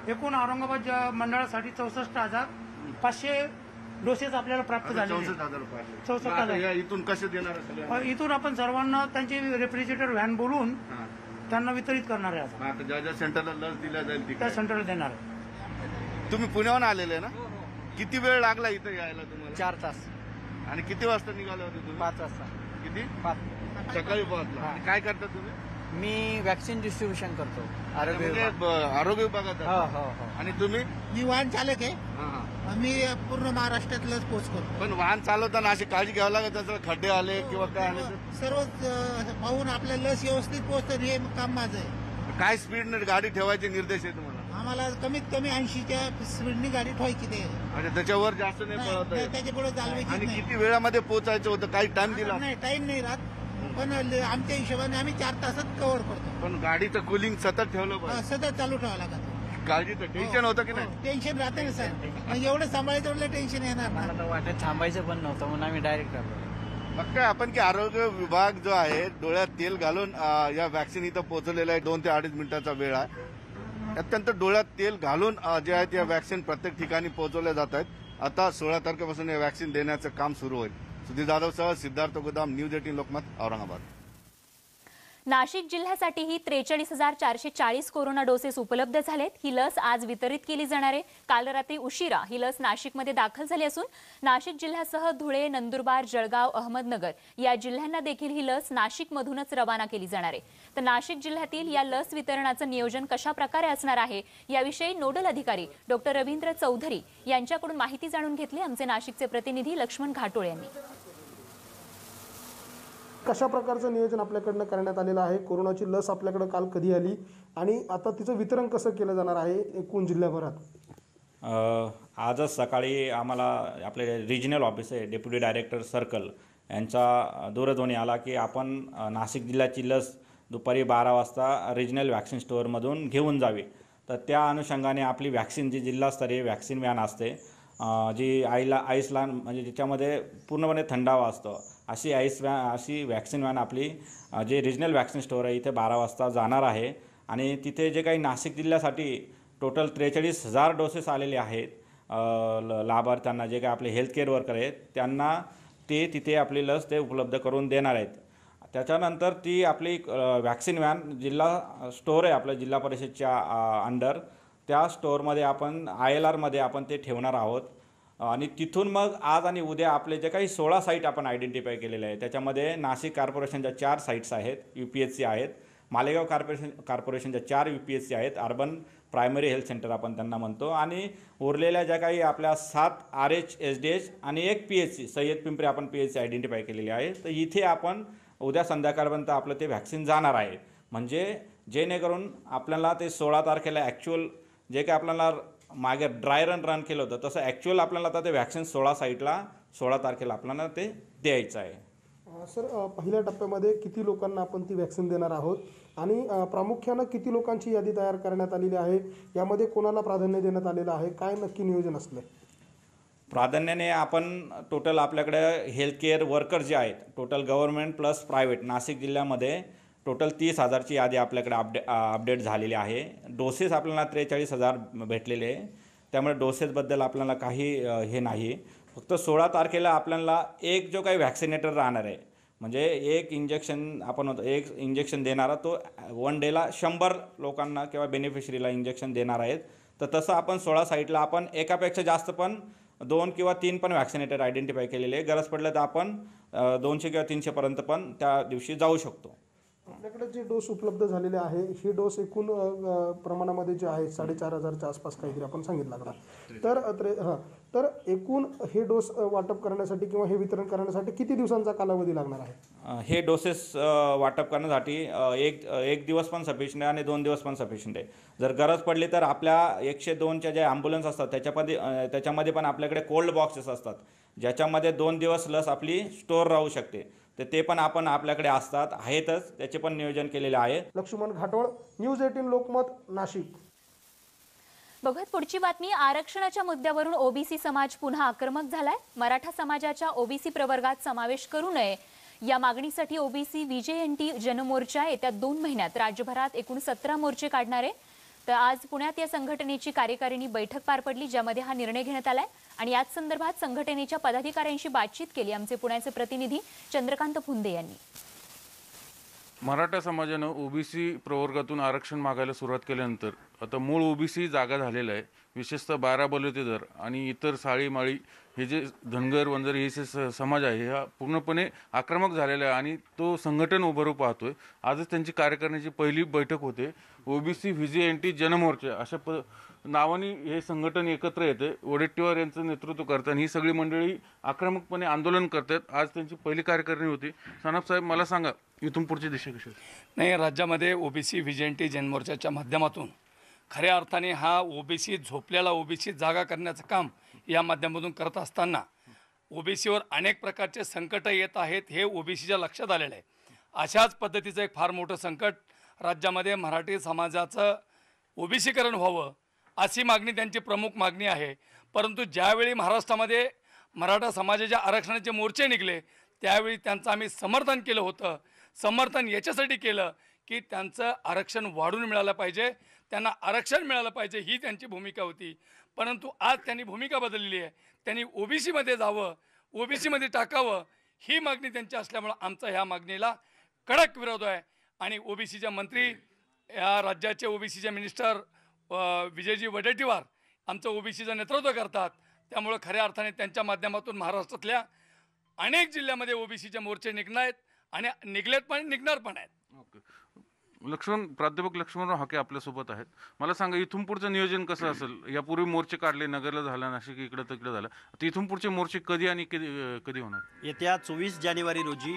एकूण औरंगाबाद मंडळासाठी 64,500 डोसेस आपल्याला प्राप्त झाले. 64,000. इथून कसे देणार? इथून आपण सर्वांना त्यांची रेफ्रिजरेटर व्हॅन बोलून त्यांना वितरित करणार आहे. आता ज्या ज्या सेंटरला लस दिल्या जाईल त्या सेंटरला देणार आहे. तुम्ही पुण्याहून आलेले ना? किती वेळ लागला इथं यायला तुम्हाला? 4 तास. आणि किती वाजता निघाले होते तुम्ही? 5 वाजता. किती? 5 सकाळी 5 ला. काय करता तुम्ही? मी वॅक्सिन डिस्ट्रीब्युशन करतो आरोग्य विभागात. आणि तुम्ही? मी वाहन चालक आहे. मी पूर्ण महाराष्ट्रात लस पोच करतो. पण वाहन चालवताना अशी काळजी घ्यावी लागत, त्याचं खड्डे आले किंवा काय आले? सर्वच पाहून आपल्या लस व्यवस्थित पोहोचतं हे काम माझं आहे. काय स्पीडने गाडी ठेवायचे निर्देश आहे तुम्हाला? आम्हाला कमीत कमी 80च्या स्पीडनी गाडी ठेवायची. ते म्हणजे त्याच्यावर जास्त नाही पळवत आहे. त्याच्या पुढे चालवायची. आणि किती वेळामध्ये पोहोचायचं होतं? काही टाइम दिला? नाही, टाइम नाही राहत, पण आमच्या हिशोबाने आम्ही 4 तासात कव्हर करतो. पण गाडीचं कूलिंग सतत ठेवलं पाहिजे. सतत चालू ठेवावं लागत. काळजीचं टेन्शन होतं की नाही? टेन्शन राहते ना सर. एवढं सांभाळायचं एवढं टेन्शन येणार. मला तर वाटत थांबायचं पण नव्हतं म्हणून आम्ही डायरेक्ट करतो. मग काय आपण की आरोग्य विभाग जो आहे डोळ्यात तेल घालून या वॅक्सिन इथं पोहोचलेलं आहे. 2 ते 2.5 मिनिटाचा वेळ आहे. अत्यंत डोळ्यात तेल घालून जे आहे त्या वॅक्सिन प्रत्येक ठिकाणी पोहोचवल्या जात आहेत. आता 16 तारखेपासून या वॅक्सिन देण्याचं काम सुरू होईल. सुधीर जाधवसह सिद्धार्थ गोदाम, न्यूज 18 लोकमत, औरंगाबाद. नाशिक जिल्ह्यासाठीही 43,440 कोरोना डोसेस उपलब्ध झालेत. ही लस आज वितरित केली जाणार आहे. काल रात्री उशिरा ही लस नाशिकमध्ये दाखल झाली असून नाशिक जिल्ह्यासह धुळे, नंदुरबार, जळगाव, अहमदनगर या जिल्ह्यांना देखील ही लस नाशिकमधूनच रवाना केली जाणार आहे. तर नाशिक जिल्ह्यातील या लस वितरणाचं नियोजन कशा प्रकारे असणार आहे याविषयी नोडल अधिकारी डॉक्टर रवींद्र चौधरी यांच्याकडून माहिती जाणून घेतली आमचे नाशिकचे प्रतिनिधी लक्ष्मण घाटोळे यांनी. कशा प्रकारचं नियोजन आपल्याकडनं करण्यात आलेलं आहे? कोरोनाची लस आपल्याकडे काल कधी आली आणि आता तिचं वितरण कसं केलं जाणार आहे एकूण जिल्ह्याभरात? आजच सकाळी आम्हाला आपले रिजनल ऑफिस आहे डेप्युटी डायरेक्टर सर्कल यांचा दूरध्वनी आला की आपण नाशिक जिल्ह्याची लस दुपारी 12 वाजता रिजनल वॅक्सिन स्टोअरमधून घेऊन जावी. तर त्या अनुषंगाने आपली वॅक्सिन जी जिल्हास्तरीय वॅक्सिन व्हॅन असते जी आईसला म्हणजे ज्याच्यामध्ये पूर्णपणे थंडावा असतो अशी वॅक्सिन व्हॅन आपली जे रिजनल वॅक्सिन स्टोअर आहे इथे 12 वाजता जाणार आहे. आणि तिथे जे काही नाशिक जिल्ह्यासाठी टोटल 43,000 डोसेस आलेले आहेत लाभार्थ्यांना, जे काही आपले हेल्थकेअर वर्कर आहेत त्यांना ते तिथे आपली लस ते उपलब्ध करून देणार आहेत. त्याच्यानंतर ती आपली वॅक्सिन व्हॅन जिल्हा स्टोअर आहे आपल्या जिल्हा परिषदच्या अंडर, त्या स्टोअरमध्ये आपण ILRमध्ये आपण ते ठेवणार आहोत. आणि तिथून मग आज आणि उद्या आपले जे काही 16 साईट आपण आयडेंटिफाय केलेले आहे त्याच्यामध्ये नाशिक कॉर्पोरेशनच्या 4 साईट्स आहेत, UPHC आहेत. मालेगाव कॉर्पोरेशनच्या 4 UPHC आहेत, अर्बन प्रायमरी हेल्थ सेंटर आपण त्यांना म्हणतो. आणि उरलेल्या ज्या काही आपल्या 7 RH, SDH आणि 1 PHC सय्यद पिंपरी आपण PHC आयडेंटिफाय केलेली आहे. तर इथे आपण उद्या संध्याकाळपर्यंत आपलं ते वॅक्सिन जाणार आहे. म्हणजे जेणेकरून आपल्याला ते 16 तारखेला ॲक्च्युअल जे काही आपल्याला मागे ड्राय रन केलं होतं तसं ॲक्च्युअल आपल्याला आता ते वॅक्सिन 16 तारखेला आपल्याला ते द्यायचं आहे. सर, पहिल्या टप्प्यामध्ये किती लोकांना आपण ती वॅक्सिन देणार आहोत आणि प्रामुख्यानं किती लोकांची यादी तयार करण्यात आलेली आहे? यामध्ये कोणाला प्राधान्य देण्यात आलेलं आहे? काय नक्की नियोजन असलं? प्राधान्याने आपण टोटल आपल्याकडे हेल्थकेअर वर्कर जे आहेत total government plus private Nashik जिल्ह्यामध्ये टोटल 30,000ची यादी आपल्याकडे अपडेट झालेली आहे. डोसेस आपल्याला 43,000 भेटलेले आहे. त्यामुळे डोसेसबद्दल आपल्याला काही हे नाही. फक्त 16 तारखेला आपल्याला एक जो काही वॅक्सिनेटर राहणार आहे म्हणजे एक इंजेक्शन देणारा तो 1 डेला 100 लोकांना किंवा बेनिफिशरीला इंजेक्शन देणार आहेत. तर तसं आपण 16 साईटला आपण एकापेक्षा जास्त पण 2 किंवा 3 पण वॅक्सिनेटर आयडेंटिफाय केलेले आहे. गरज पडलं तर आपण 200 किंवा 300पर्यंत पण त्या दिवशी जाऊ शकतो. आपल्याकडे जे डोस उपलब्ध झालेले आहे हे डोस एकूण प्रमाणामध्ये जे आहे 4,500च्या आसपास काहीतरी आपण सांगितलं लागला. तर एकूण हे डोस वाटप करण्यासाठी किंवा हे वितरण करण्यासाठी किती दिवसांचा कालावधी लागणार आहे? हे डोसेस वाटप करण्यासाठी एक दिवस पण सफिशियंट आहे आणि 2 दिवस पण सफिशियंट आहे. जर गरज पडली तर आपल्या 102च्या जे ॲम्ब्युलन्स असतात त्याच्यामध्ये पण आपल्याकडे कोल्ड बॉक्सेस असतात ज्याच्यामध्ये 2 दिवस लस आपली स्टोअर राहू शकते. तर ते पण आपण आपल्याकडे आहेतच, त्याचे पण नियोजन केलेले आहे. लक्ष्मण घाटोळ, न्यूज 18 लोकमत, नाशिक. बघत पुढची बातमी. आरक्षणाच्या मुद्द्यावरून ओबीसी समाज पुन्हा आक्रमक झालाय. मराठा समाजाच्या ओबीसी प्रवर्गात समावेश करू नये या मागणीसाठी ओबीसी व्हीजेएनटी जनमोर्चा येत्या 2 महिन्यात राज्यभरात एकूण 17 मोर्चे काढणार आहे. तर आज पुण्यात या संघटनेची कार्यकारिणी बैठक पार पडली, ज्यामध्ये हा निर्णय घेण्यात आलाय आणि याच संदर्भात संघटनेच्या पदाधिकाऱ्यांशी बातचीत केली आमचे पुण्याचे प्रतिनिधी चंद्रकांत फुंदे यांनी. मराठा समाजानं ओबीसी प्रवर्गातून आरक्षण मागायला सुरुवात केल्यानंतर आता मूळ ओबीसी जागा झालेला आहे. विशेषतः 12 बलुतेदार आणि इतर साळी माळी हे जे धनगर वंजारी हे समाज आहे हा पूर्णपणे आक्रमक झालेला आहे आणि तो संघटन उभारू पाहतोय. आजच त्यांची कार्यकारिणीची पहिली बैठक होते. ओबीसी व्हीजेएनटी जनमोर्चा अशा नावाने हे संघटन एकत्र येते. वडेट्टीवार यांचं नेतृत्व करतात आणि ही सगळी मंडळी आक्रमकपणे आंदोलन करतात. आज त्यांची पहिली कार्यकारिणी होती. सानप साहेब, मला सांगा इथून पुढची दिशा कशी? नाही, राज्यामध्ये ओबीसी व्हीजेएनटी जनमोर्चाच्या माध्यमातून खऱ्या अर्थाने हा ओबीसी झोपलेला ओबीसी जागा करण्याचं काम या माध्यमातून करत असताना ओबीसीवर अनेक प्रकारचे संकट येत आहेत हे ओबीसीच्या लक्षात आलेलं आहे. अशाच पद्धतीचं एक फार मोठं संकट राज्यामध्ये मराठी समाजाचं ओबीसीकरण व्हावं अशी मागणी त्यांची प्रमुख मागणी आहे. परंतु ज्यावेळी महाराष्ट्रामध्ये मराठा समाजाच्या आरक्षणाचे मोर्चे निघले त्यावेळी त्यांचं आम्ही समर्थन केलं होतं. समर्थन याच्यासाठी केलं की त्यांचं आरक्षण वाढून मिळालं पाहिजे, त्यांना आरक्षण मिळालं पाहिजे ही त्यांची भूमिका होती. परंतु आज त्यांनी भूमिका बदललेली आहे. त्यांनी ओबीसीमध्ये जावं, ओबीसीमध्ये टाकावं ही मागणी त्यांची असल्यामुळं आमचा ह्या मागणीला कडक विरोध आहे. आणि ओबीसीचे मंत्री, या राज्याचे ओबीसीचे मिनिस्टर विजयजी वडेट्टीवार आमचं ओबीसीचं नेतृत्व करतात. त्यामुळं खऱ्या अर्थाने त्यांच्या माध्यमातून महाराष्ट्रातल्या अनेक जिल्ह्यामध्ये ओबीसीचे मोर्चे निघणार आहेत आणि निघलेत पण निघणार पण आहेत. प्राध्यापक लक्ष्मण हाके आपल्यासोबत आहेत. मला सांगा इथून पुढचं नियोजन कसं असेल? यापूर्वी मोर्चे काढले, नगरला झाला, नाशिक इकडं तिकडं झालं, आता इथून पुढचे मोर्चे कधी आणि कधी होणार? येत्या 24 जानेवारी रोजी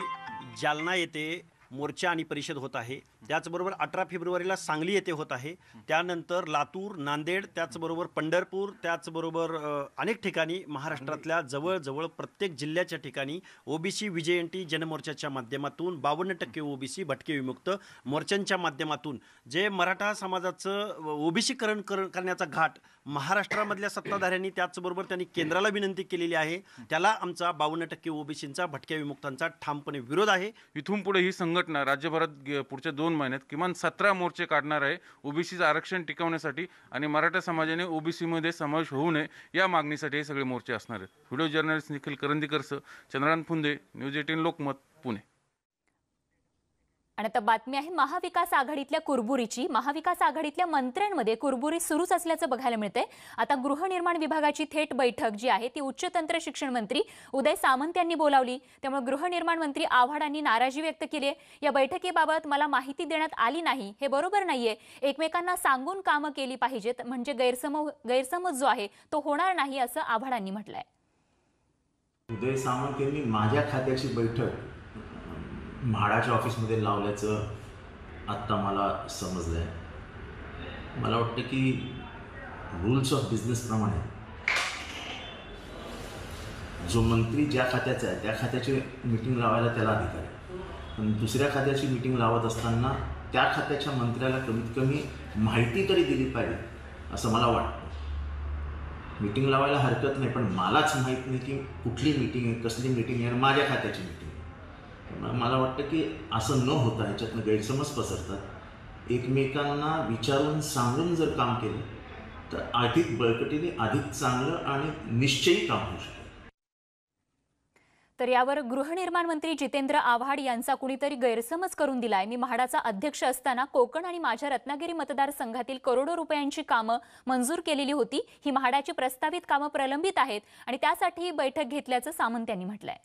जालना येथे मोर्चा आणि परिषद होत आहे. त्याचबरोबर 18 फेब्रुवारीला सांगली येथे होत आहे. त्यानंतर लातूर, नांदेड, त्याचबरोबर पंढरपूर, त्याचबरोबर अनेक ठिकाणी महाराष्ट्रातल्या जवळजवळ प्रत्येक जिल्ह्याच्या ठिकाणी ओबीसी व्हीजेएनटी जनमोर्चाच्या माध्यमातून 52% ओबीसी भटके विमुक्त मोर्चांच्या माध्यमातून जे मराठा समाजाचं ओबीसीकरण करण्याचा घाट महाराष्ट्रामधल्या सत्ताधाऱ्यांनी, त्याचबरोबर त्यांनी केंद्राला विनंती केलेली आहे, त्याला आमचा 52% ओबीसींचा भटक्या विमुक्तांचा ठामपणे विरोध आहे. इथून पुढे ही संघटना राज्यभरात पुढच्या 2 महिन्यात किमान 17 मोर्चे काढणार आहे ओबीसीचं आरक्षण टिकवण्यासाठी आणि मराठा समाजाने ओबीसीमध्ये समावेश होऊ नये या मागणीसाठी हे सगळे मोर्चे असणार आहेत. व्हिडिओ जर्नलिस्ट निखिल करंदीकरसह चंद्रकांत फुंदे, न्यूज 18 लोकमत, पुणे. आणि आता बातमी आहे महाविकास आघाडीतल्या कुरबुरीची. महाविकास आघाडीतल्या मंत्र्यांमध्ये कुरबुरी सुरूच असल्याचं बघायला मिळतंय. आता गृहनिर्माण विभागाची थेट बैठक जी आहे ती उच्च तंत्र शिक्षण मंत्री उदय सामंत यांनी बोलावली. त्यामुळे गृहनिर्माण मंत्री आव्हाडांनी नाराजी व्यक्त केली आहे. या बैठकीबाबत मला माहिती देण्यात आली नाही हे बरोबर नाहीये. एकमेकांना सांगून कामं केली पाहिजेत, म्हणजे गैरसमज जो आहे तो होणार नाही असं आव्हाडांनी म्हटलंय. उदय सामंत यांनी माझ्या खात्याची बैठक म्हाडाच्या ऑफिसमध्ये लावल्याचं आत्ता मला समजलं आहे. मला वाटतं की रूल्स ऑफ बिझनेसप्रमाणे जो मंत्री ज्या खात्याचा आहे त्या खात्याची मीटिंग लावायला त्याला अधिकार आहे, पण दुसऱ्या खात्याची मीटिंग लावत असताना त्या खात्याच्या मंत्र्याला कमीत कमी माहिती तरी दिली पाहिजे असं मला वाटतं. मीटिंग लावायला हरकत नाही, पण मलाच माहीत नाही की कुठली मीटिंग आहे, कसली मीटिंग आहे, माझ्या खात्याची मीटिंग आहे. मला वाटतं की असं न होता ह्याच्यातनं गैरसमज पसरतात. एकमेकांना विचारून सांगून जर काम केलं तर अधिक बळकटीने अधिक चांगलं आणि निश्चयी काम होऊ शकतं. तर यावर गृहनिर्माण मंत्री जितेंद्र आव्हाड यांचा कुणीतरी गैरसमज करून दिलाय. मी म्हाडाचा अध्यक्ष असताना कोकण आणि माझ्या रत्नागिरी मतदारसंघातील करोडो रुपयांची कामं मंजूर केलेली होती. ही म्हाडाची प्रस्तावित कामं प्रलंबित आहेत आणि त्यासाठी ही बैठक घेतल्याचं सामंत यांनी म्हटलंय.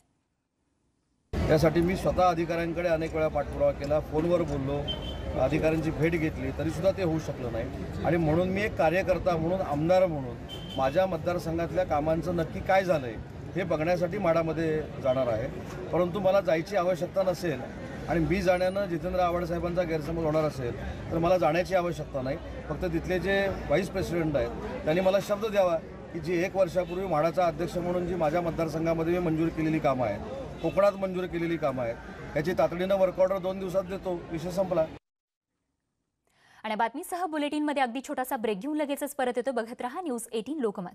यासाठी मी स्वतः अधिकाऱ्यांकडे अनेक वेळा पाठपुरावा केला, फोनवर बोललो, अधिकाऱ्यांची भेट घेतली, तरीसुद्धा ते होऊ शकलं नाही. आणि म्हणून मी एक कार्यकर्ता म्हणून, आमदार म्हणून माझ्या मतदारसंघातल्या कामांचं नक्की काय झालं आहे हे बघण्यासाठी म्हाडामध्ये जाणार आहे. परंतु मला जायची आवश्यकता नसेल आणि मी जाण्यानं जितेंद्र आव्हाड साहेबांचा गैरसमज होणार असेल तर मला जाण्याची आवश्यकता नाही. फक्त तिथले जे व्हाईस प्रेसिडेंट आहेत त्यांनी मला शब्द द्यावा की जी 1 वर्षापूर्वी म्हाडाचा अध्यक्ष म्हणून जी माझ्या मतदारसंघामध्ये मी मंजूर केलेली कामं आहेत, कोकणात मंजूर केलेली कामं आहेत, याची तातडीनं वर्क ऑर्डर 2 दिवसात देतो, विषय संपला. आणि बातमीसह बुलेटिनमध्ये अगदी छोटासा ब्रेक घेऊन लगेचच परत येतो. बघत रहा न्यूज 18 लोकमत.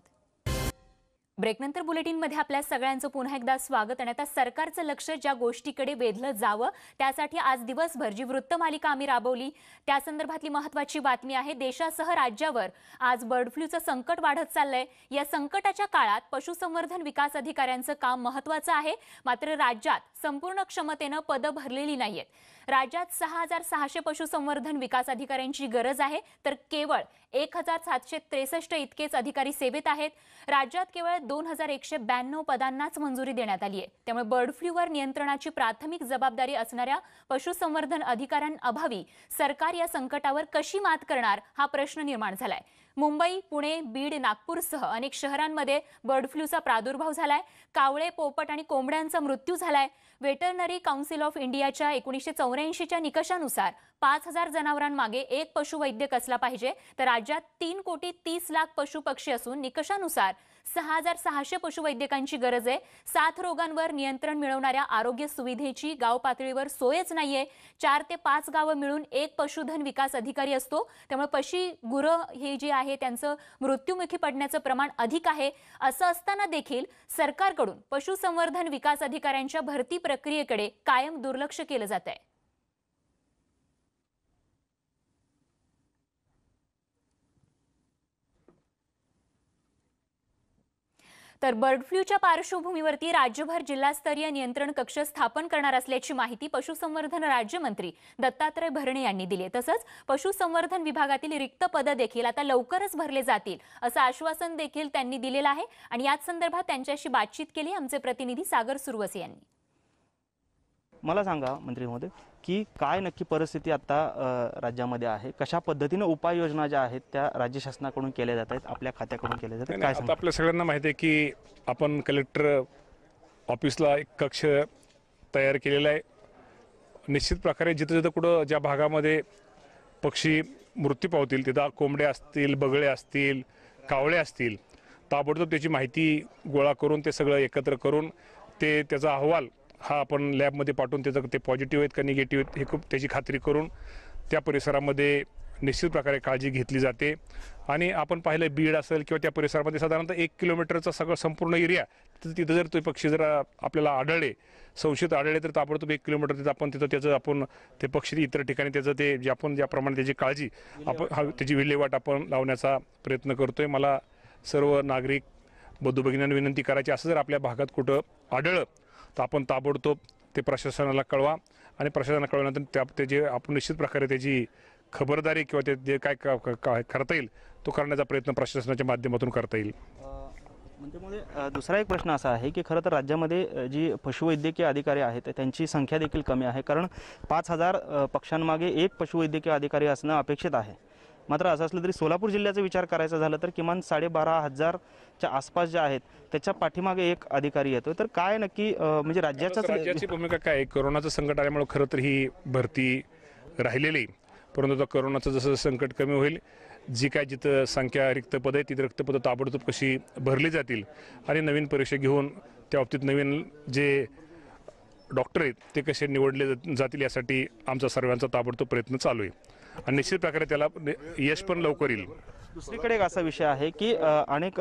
ब्रेकनंतर बुलेटिनमध्ये आपल्या सगळ्यांचं पुन्हा एकदा स्वागत. आणि आता सरकारचं लक्ष ज्या गोष्टीकडे वेधलं जावं त्यासाठी आज दिवसभर जी वृत्तमालिका आम्ही राबवली त्या संदर्भातली महत्त्वाची बातमी आहे. देशासह राज्यावर आज बर्ड फ्लूचं संकट वाढत चाललंय. या संकटाच्या काळात पशुसंवर्धन विकास अधिकाऱ्यांचं काम महत्त्वाचं आहे. मात्र राज्यात संपूर्ण क्षमतेनं पदं भरलेली नाहीयेत. राज्यात 6600 पशुसंवर्धन विकास अधिकाऱ्यांची गरज आहे, तर केवळ 1763 इतकेच अधिकारी सेवेत आहेत. राज्यात केवळ 2192 पदांनाच मंजुरी देण्यात आली आहे. त्यामुळे बर्ड फ्लूवर नियंत्रणाची प्राथमिक जबाबदारी असणाऱ्या पशुसंवर्धन अधिकाऱ्यांअभावी सरकार या संकटावर कशी मात करणार हा प्रश्न निर्माण झालाय. मुंबई, पुणे, बीड, नागपूरसह अनेक शहरांमध्ये बर्ड फ्लूचा प्रादुर्भाव झालाय. कावळे, पोपट आणि कोंबड्यांचा मृत्यू झालाय. वेटरनरी काउन्सिल ऑफ इंडियाच्या 1984च्या निकषानुसार 5000 जनावरांमागे एक पशुवैद्यक असला पाहिजे. तर राज्यात 3,30,00,000 पशुपक्षी असून निकषानुसार 6600 पशुवैद्यकांची गरज आहे. 7 रोगांवर नियंत्रण मिळवणाऱ्या आरोग्य सुविधेची गाव पातळीवर सोयच नाहीये. 4 ते 5 गावं मिळून एक पशुधन विकास अधिकारी असतो. त्यामुळे पशी गुरं हे जे आहे त्यांचं मृत्युमुखी पडण्याचं प्रमाण अधिक आहे. असं असताना देखील सरकारकडून पशुसंवर्धन विकास अधिकाऱ्यांच्या भरती प्रक्रियेकडे कायम दुर्लक्ष केलं जात आहे. तर बर्ड फ्लूच्या पार्श्वभूमीवरती राज्यभर जिल्हास्तरीय नियंत्रण कक्ष स्थापन करणार असल्याची माहिती पशुसंवर्धन राज्यमंत्री दत्तात्रय भरणे यांनी दिली. तसंच पशुसंवर्धन विभागातील रिक्त पदं देखील आता लवकरच भरले जातील असं आश्वासन देखील त्यांनी दिलेलं आहे. आणि याच संदर्भात त्यांच्याशी बातचीत केली आमचे प्रतिनिधी सागर सुरवसे यांनी. मला सांगा मंत्री महोदय की काय नक्की परिस्थिती आता राज्यामध्ये आहे, कशा पद्धतीने उपाययोजना ज्या आहेत त्या राज्य शासनाकडून केल्या जात आहेत, आपल्या खात्याकडून केल्या जात आहेत, काय आता आपल्या सगळ्यांना माहिती आहे की आपण कलेक्टर ऑफिसला एक कक्ष तयार केलेला आहे. निश्चित प्रकारे जिथं जिथं कुठं ज्या भागामध्ये पक्षी मृत्यू पावतील तिथं कोंबड्या असतील, बगळे असतील, कावळे असतील, ताबडतोब त्याची माहिती गोळा करून ते सगळं एकत्र करून त्याचा अहवाल हा आपण लॅबमध्ये पाठवून त्याचं ते पॉझिटिव्ह आहेत का निगेटिव्ह आहेत हे खूप त्याची खात्री करून त्या परिसरामध्ये निश्चित प्रकारे काळजी घेतली जाते. आणि आपण पाहिलं बीड असेल किंवा त्या परिसरामध्ये साधारणतः 1 किलोमीटरचा सगळं संपूर्ण एरिया तिथं जर ते पक्षी जर आपल्याला आढळले, संशयित आढळले, तर ताबडतोब 1 किलोमीटर तिथं आपण त्याचं आपण ते पक्षी इतर ठिकाणी त्याचं ते जे आपण ज्याप्रमाणे त्याची काळजी आपण त्याची विल्हेवाट आपण लावण्याचा प्रयत्न करतोय. मला सर्व नागरिक बंधू भगिनींना विनंती करायची, असं जर आपल्या भागात कुठं आढळलं तर आपण ताबडतोब ते प्रशासनाला कळवा आणि प्रशासनाला कळवल्यानंतर ते जे आपण निश्चित प्रकारे त्याची खबरदारी किंवा ते जे काय करता येईल तो करण्याचा प्रयत्न प्रशासनाच्या माध्यमातून करता येईल. म्हणजे दुसरा एक प्रश्न असा आहे की खरं तर राज्यामध्ये जी पशुवैद्यकीय अधिकारी आहेत त्यांची संख्या देखील कमी आहे, कारण 5000 पक्ष्यांमागे एक पशुवैद्यकीय अधिकारी असणं अपेक्षित आहे. मात्र असं असलं तरी सोलापूर जिल्ह्याचा विचार करायचा झाला तर किमान 12,500च्या आसपास जे आहेत त्याच्या पाठीमागे एक अधिकारी येतो. तर काय नक्की म्हणजे राज्याची भूमिका काय आहे? कोरोनाचं संकट आल्यामुळे खरं तर ही भरती राहिलेली, परंतु आता कोरोनाचं जसं संकट कमी होईल, जी काय जिथं संख्या रिक्त पदं आहे तिथं रिक्त पदं ताबडतोब कशी भरली जातील आणि नवीन परीक्षा घेऊन त्या बाबतीत नवीन जे डॉक्टर आहेत ते कसे निवडले जातील यासाठी आमचा सर्वांचा ताबडतोब प्रयत्न चालू आहे आणि निश्चित प्रकारे त्याला यश पण लवकर येईल. दुसरीकडे एक असा विषय आहे की अनेक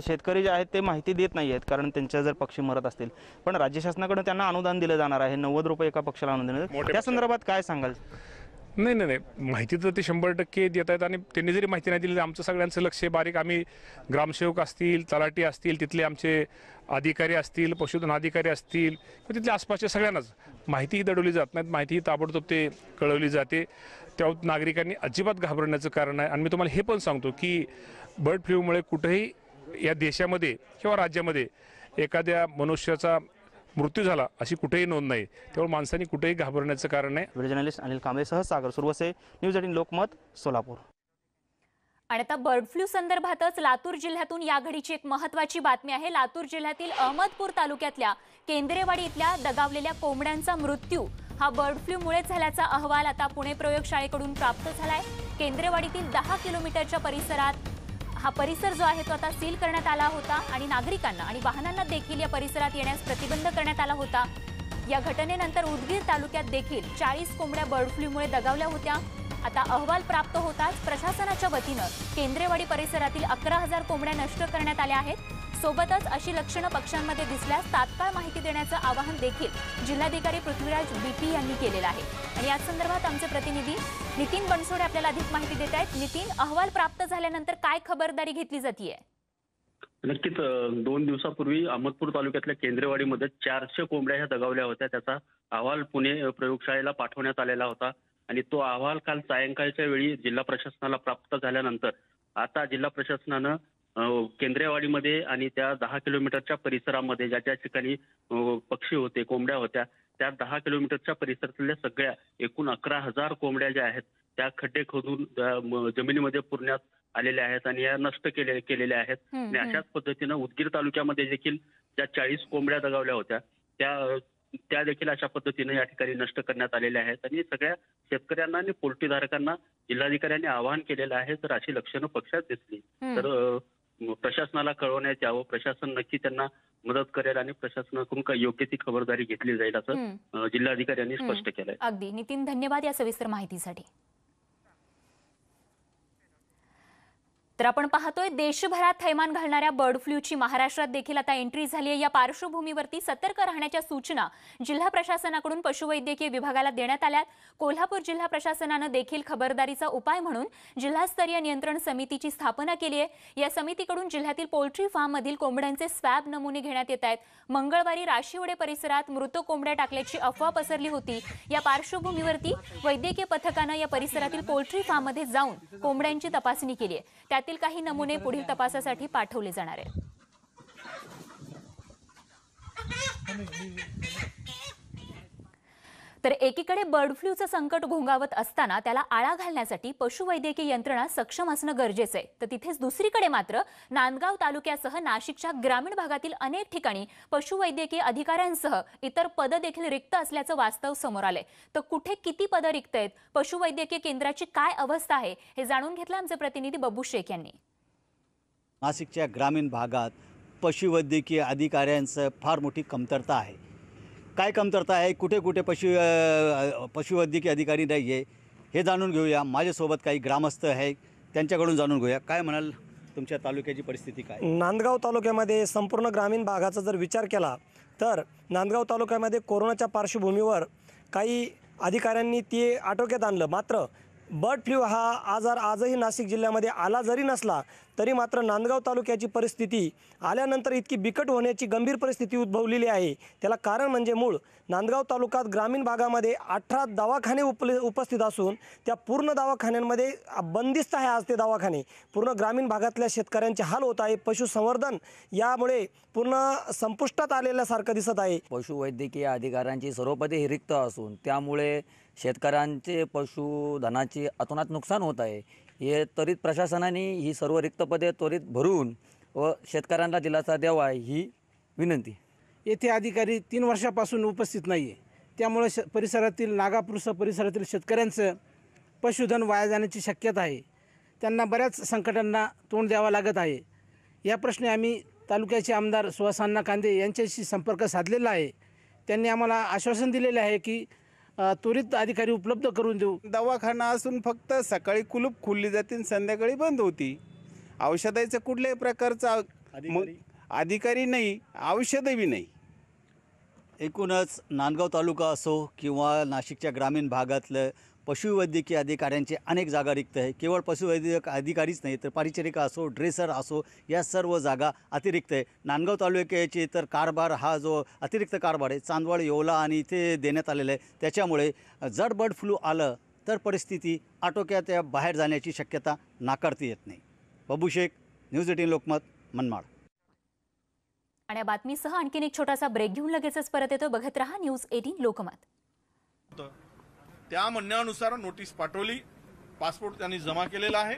शेतकरी जे आहेत ते माहिती देत नाही आहेत, कारण त्यांच्या जर पक्षी मरत असतील, पण राज्य शासनाकडून त्यांना अनुदान दिलं जाणार आहे, 90 रुपये एका पक्षाला अनुदान. त्या संदर्भात काय सांगाल? नाही, माहिती तर ते 100% देत आहेत आणि त्यांनी जरी माहिती नाही दिली तर आमचं सगळ्यांचं लक्ष बारीक, आम्ही ग्रामसेवक असतील, तलाठी असतील, तिथले आमचे अधिकारी असतील, पशुधन अधिकारी असतील, तिथल्या आसपासच्या सगळ्यांनाच माहितीही दडवली जात नाहीत, माहिती ताबडतोब ते कळवली जाते. त्या नागरिकांनी अजिबात घाबरण्याचं कारण आहे. आणि मी तुम्हाला हे पण सांगतो की बर्ड फ्लूमुळे कुठेही या देशामध्ये किंवा राज्यामध्ये एखाद्या मनुष्याचा मृत्यू झाला अशी कुठेही नोंद नाही, त्यामुळे माणसांनी कुठेही घाबरण्याचं कारण नाही. व्हिडिओ जर्नलिस्ट अनिल कांबळेसह सागर सुरवसे, न्यूज 18 लोकमत, सोलापूर. आणि आता बर्ड फ्लू संदर्भातच लातूर जिल्ह्यातून या घडीची एक महत्त्वाची बातमी आहे. लातूर जिल्ह्यातील अहमदपूर तालुक्यातल्या केंद्रेवाडी इथल्या दगावलेल्या कोंबड्यांचा मृत्यू हा बर्ड फ्लूमुळेच झाल्याचा अहवाल आता पुणे प्रयोगशाळेकडून प्राप्त झालाय. केंद्रेवाडीतील 10 किलोमीटरच्या परिसरात हा परिसर जो आहे तो आता सील करण्यात आला होता आणि नागरिकांना आणि वाहनांना देखील या परिसरात येण्यास प्रतिबंध करण्यात आला होता. या घटनेनंतर उदगीर तालुक्यात देखील 40 कोंबड्या बर्ड फ्लूमुळे दगावल्या होत्या आता अहवाल प्राप्त होताच प्रशासनाच्या वतीनं केंद्रेवाडी परिसरातील 11,000 कोंबड्या नष्ट करण्यात आल्या आहेत। सोबतच अशी लक्षणं पक्ष्यांमध्ये दिसल्यास तात्काळ माहिती देण्याचं आवाहन देखील जिल्हाधिकारी पृथ्वीराज बीपी यांनी केलेलं आहे। आणि या संदर्भात आमचे प्रतिनिधी नितीन बनसोडे आपल्याला अधिक माहिती देत आहेत। नितीन, अहवाल प्राप्त झाल्यानंतर काय खबरदारी घेतली जातीये? नक्कीच 2 दिवसापूर्वी अहमदपूर तालुक्यातल्या केंद्रेवाडीमध्ये 400 कोंबड्या ह्या दगावल्या होत्या। त्याचा अहवाल पुणे प्रयोगशाळेला पाठवण्यात आलेला होता आणि तो अहवाल काल सायंकाळच्या वेळी जिल्हा प्रशासनाला प्राप्त झाल्यानंतर आता जिल्हा प्रशासनानं केंद्रेवाडीमध्ये आणि त्या 10 किलोमीटरच्या परिसरामध्ये ज्या ठिकाणी पक्षी होते, कोंबड्या होत्या, त्या 10 किलोमीटरच्या परिसरातल्या सगळ्या एकूण 11,000 कोंबड्या ज्या आहेत त्या खड्डे खोदून जमिनीमध्ये पुरण्यात आलेल्या आहेत आणि या नष्ट केलेल्या आहेत। आणि अशाच पद्धतीनं उदगीर तालुक्यामध्ये देखील ज्या 40 कोंबड्या दगावल्या होत्या त्या देखील अशा पद्धतीने या ठिकाणी नष्ट करण्यात आलेल्या आहेत। आणि सगळ्या शेतकऱ्यांना आणि पोल्ट्रीधारकांना जिल्हाधिकाऱ्यांनी आवाहन केलेलं आहे, जर अशी लक्षणं पक्षात दिसली तर प्रशासनाला कळवण्यात यावं। प्रशासन नक्की त्यांना मदत करेल आणि प्रशासनाकडून योग्य ती खबरदारी घेतली जाईल असं जिल्हाधिकाऱ्यांनी स्पष्ट केलंय। अगदी नितीन, धन्यवाद या सविस्तर माहितीसाठी। तर आपण पाहतोय देशभरात थैमान घालणाऱ्या बर्ड फ्लूची महाराष्ट्रात देखील आता एंट्री झाली आहे। या पार्श्वभूमीवरती सतर्क राहण्याच्या सूचना जिल्हा प्रशासनाकडून पशुवैद्यकीय विभागाला देण्यात आल्यात। कोल्हापूर जिल्हा प्रशासनानं देखील खबरदारीचा उपाय म्हणून जिल्हास्तरीय नियंत्रण समितीची स्थापना केली आहे। या समितीकडून जिल्ह्यातील पोल्ट्री फार्ममधील कोंबड्यांचे स्वॅब नमुने घेण्यात येत आहेत। मंगळवारी राशीवडे परिसरात मृत कोंबड्या टाकल्याची अफवा पसरली होती। या पार्श्वभूमीवरती वैद्यकीय पथकानं या परिसरातील पोल्ट्री फार्ममध्ये जाऊन कोंबड्यांची तपासणी केली आहे। त्यातील काही नमुने पुढील तपासासाठी पाठवले जाणार आहेत। तर एकीकडे बर्ड फ्लूचं संकट घोंगावत असताना त्याला आळा घालण्यासाठी पशुवैद्यकीय यंत्रणा सक्षम असणं गरजेचं आहे। तर तिथेच दुसरीकडे मात्र नांदगाव तालुक्यासह नाशिकच्या ग्रामीण भागातील अनेक ठिकाणी पशुवैद्यकीय अधिकाऱ्यांसह इतर पदं देखील रिक्त असल्याचं वास्तव समोर आलंय। तर कुठे किती पदं रिक्त आहेत, पशुवैद्यकीय केंद्राची काय अवस्था आहे, हे जाणून घेतलं आमचे प्रतिनिधी बब्बू शेख यांनी। नाशिकच्या ग्रामीण भागात पशुवैद्यकीय अधिकाऱ्यांचं फार मोठी कमतरता आहे। काय कमतरता आहे, कुठे कुठे पशुवैद्यकीय अधिकारी नाही आहे, हे जाणून घेऊया। माझ्यासोबत काही ग्रामस्थ आहे, त्यांच्याकडून जाणून घेऊया। काय म्हणाल, तुमच्या तालुक्याची परिस्थिती काय? नांदगाव तालुक्यामध्ये संपूर्ण ग्रामीण भागाचा जर विचार केला तर नांदगाव तालुक्यामध्ये कोरोनाच्या पार्श्वभूमीवर काही अधिकाऱ्यांनी ते आटोक्यात आणलं। मात्र बर्ड फ्लू हा आजार आजही नाशिक जिल्ह्यामध्ये आला जरी नसला तरी मात्र नांदगाव तालुक्याची परिस्थिती आल्यानंतर इतकी बिकट होण्याची गंभीर परिस्थिती उद्भवलेली आहे। त्याला कारण म्हणजे मूळ नांदगाव तालुक्यात ग्रामीण भागामध्ये 18 दवाखाने उपस्थित असून त्या पूर्ण दवाखान्यांमध्ये बंदिस्त आहे आज ते दवाखाने। पूर्ण ग्रामीण भागातल्या शेतकऱ्यांचे हाल होत आहे। पशुसंवर्धन यामुळे पूर्ण संपुष्टात आलेल्यासारखं दिसत आहे। पशुवैद्यकीय अधिकाऱ्यांची सर्व पदे ही रिक्त असून त्यामुळे शेतकऱ्यांचे पशुधनाचे अतोनात नुकसान होत आहे। हे त्वरित प्रशासनाने ही सर्व रिक्त पदे त्वरित भरून व शेतकऱ्यांना दिलासा द्यावा ही विनंती। येथे अधिकारी 3 वर्षापासून उपस्थित नाही आहे, त्यामुळे परिसरातील नागापूर परिसरातील शेतकऱ्यांचं पशुधन वाया जाण्याची शक्यता आहे। त्यांना बऱ्याच संकटांना तोंड द्यावं लागत आहे। या प्रश्नी आम्ही तालुक्याचे आमदार सुहास कांदे यांच्याशी संपर्क साधलेला आहे। त्यांनी आम्हाला आश्वासन दिलेले आहे की त्वरित अधिकारी उपलब्ध करून देऊ। दवाखाना असून फक्त सकाळी कुलूप खोलली जाते, संध्याकाळी बंद होती। औषधाचं कुठल्याही प्रकारचा अधिकारी नाही, औषधही नाही। एकूणच नांदगाव तालुका असो किंवा नाशिकच्या ग्रामीण भागातलं पशुवैद्यकीय अधिकाऱ्यांचे अनेक जागा रिक्त आहे। केवळ पशुवैद्यकीय अधिकारीच नाही तर परिचारिका असो, ड्रेसर असो, या सर्व जागा अतिरिक्त आहे। नांदगाव तालुक्याचे तर कारभार हा जो अतिरिक्त कारभार आहे चांदवड, येवला आणि इथे देण्यात आलेला आहे। त्याच्यामुळे जर बर्ड फ्लू आलं तर परिस्थिती आटोक्यात बाहेर जाण्याची शक्यता नाकारता येत नाही। बब्बू शेख, न्यूज 18 लोकमत, मनमाड। आणि या बातमीसह आणखीन एक छोटासा ब्रेक घेऊन लगेचच परत येतो। बघत रहा न्यूज 18 लोकमत। त्या म्हणण्यानुसार नोटीस पाठवली, पासपोर्ट त्यांनी जमा केलेला आहे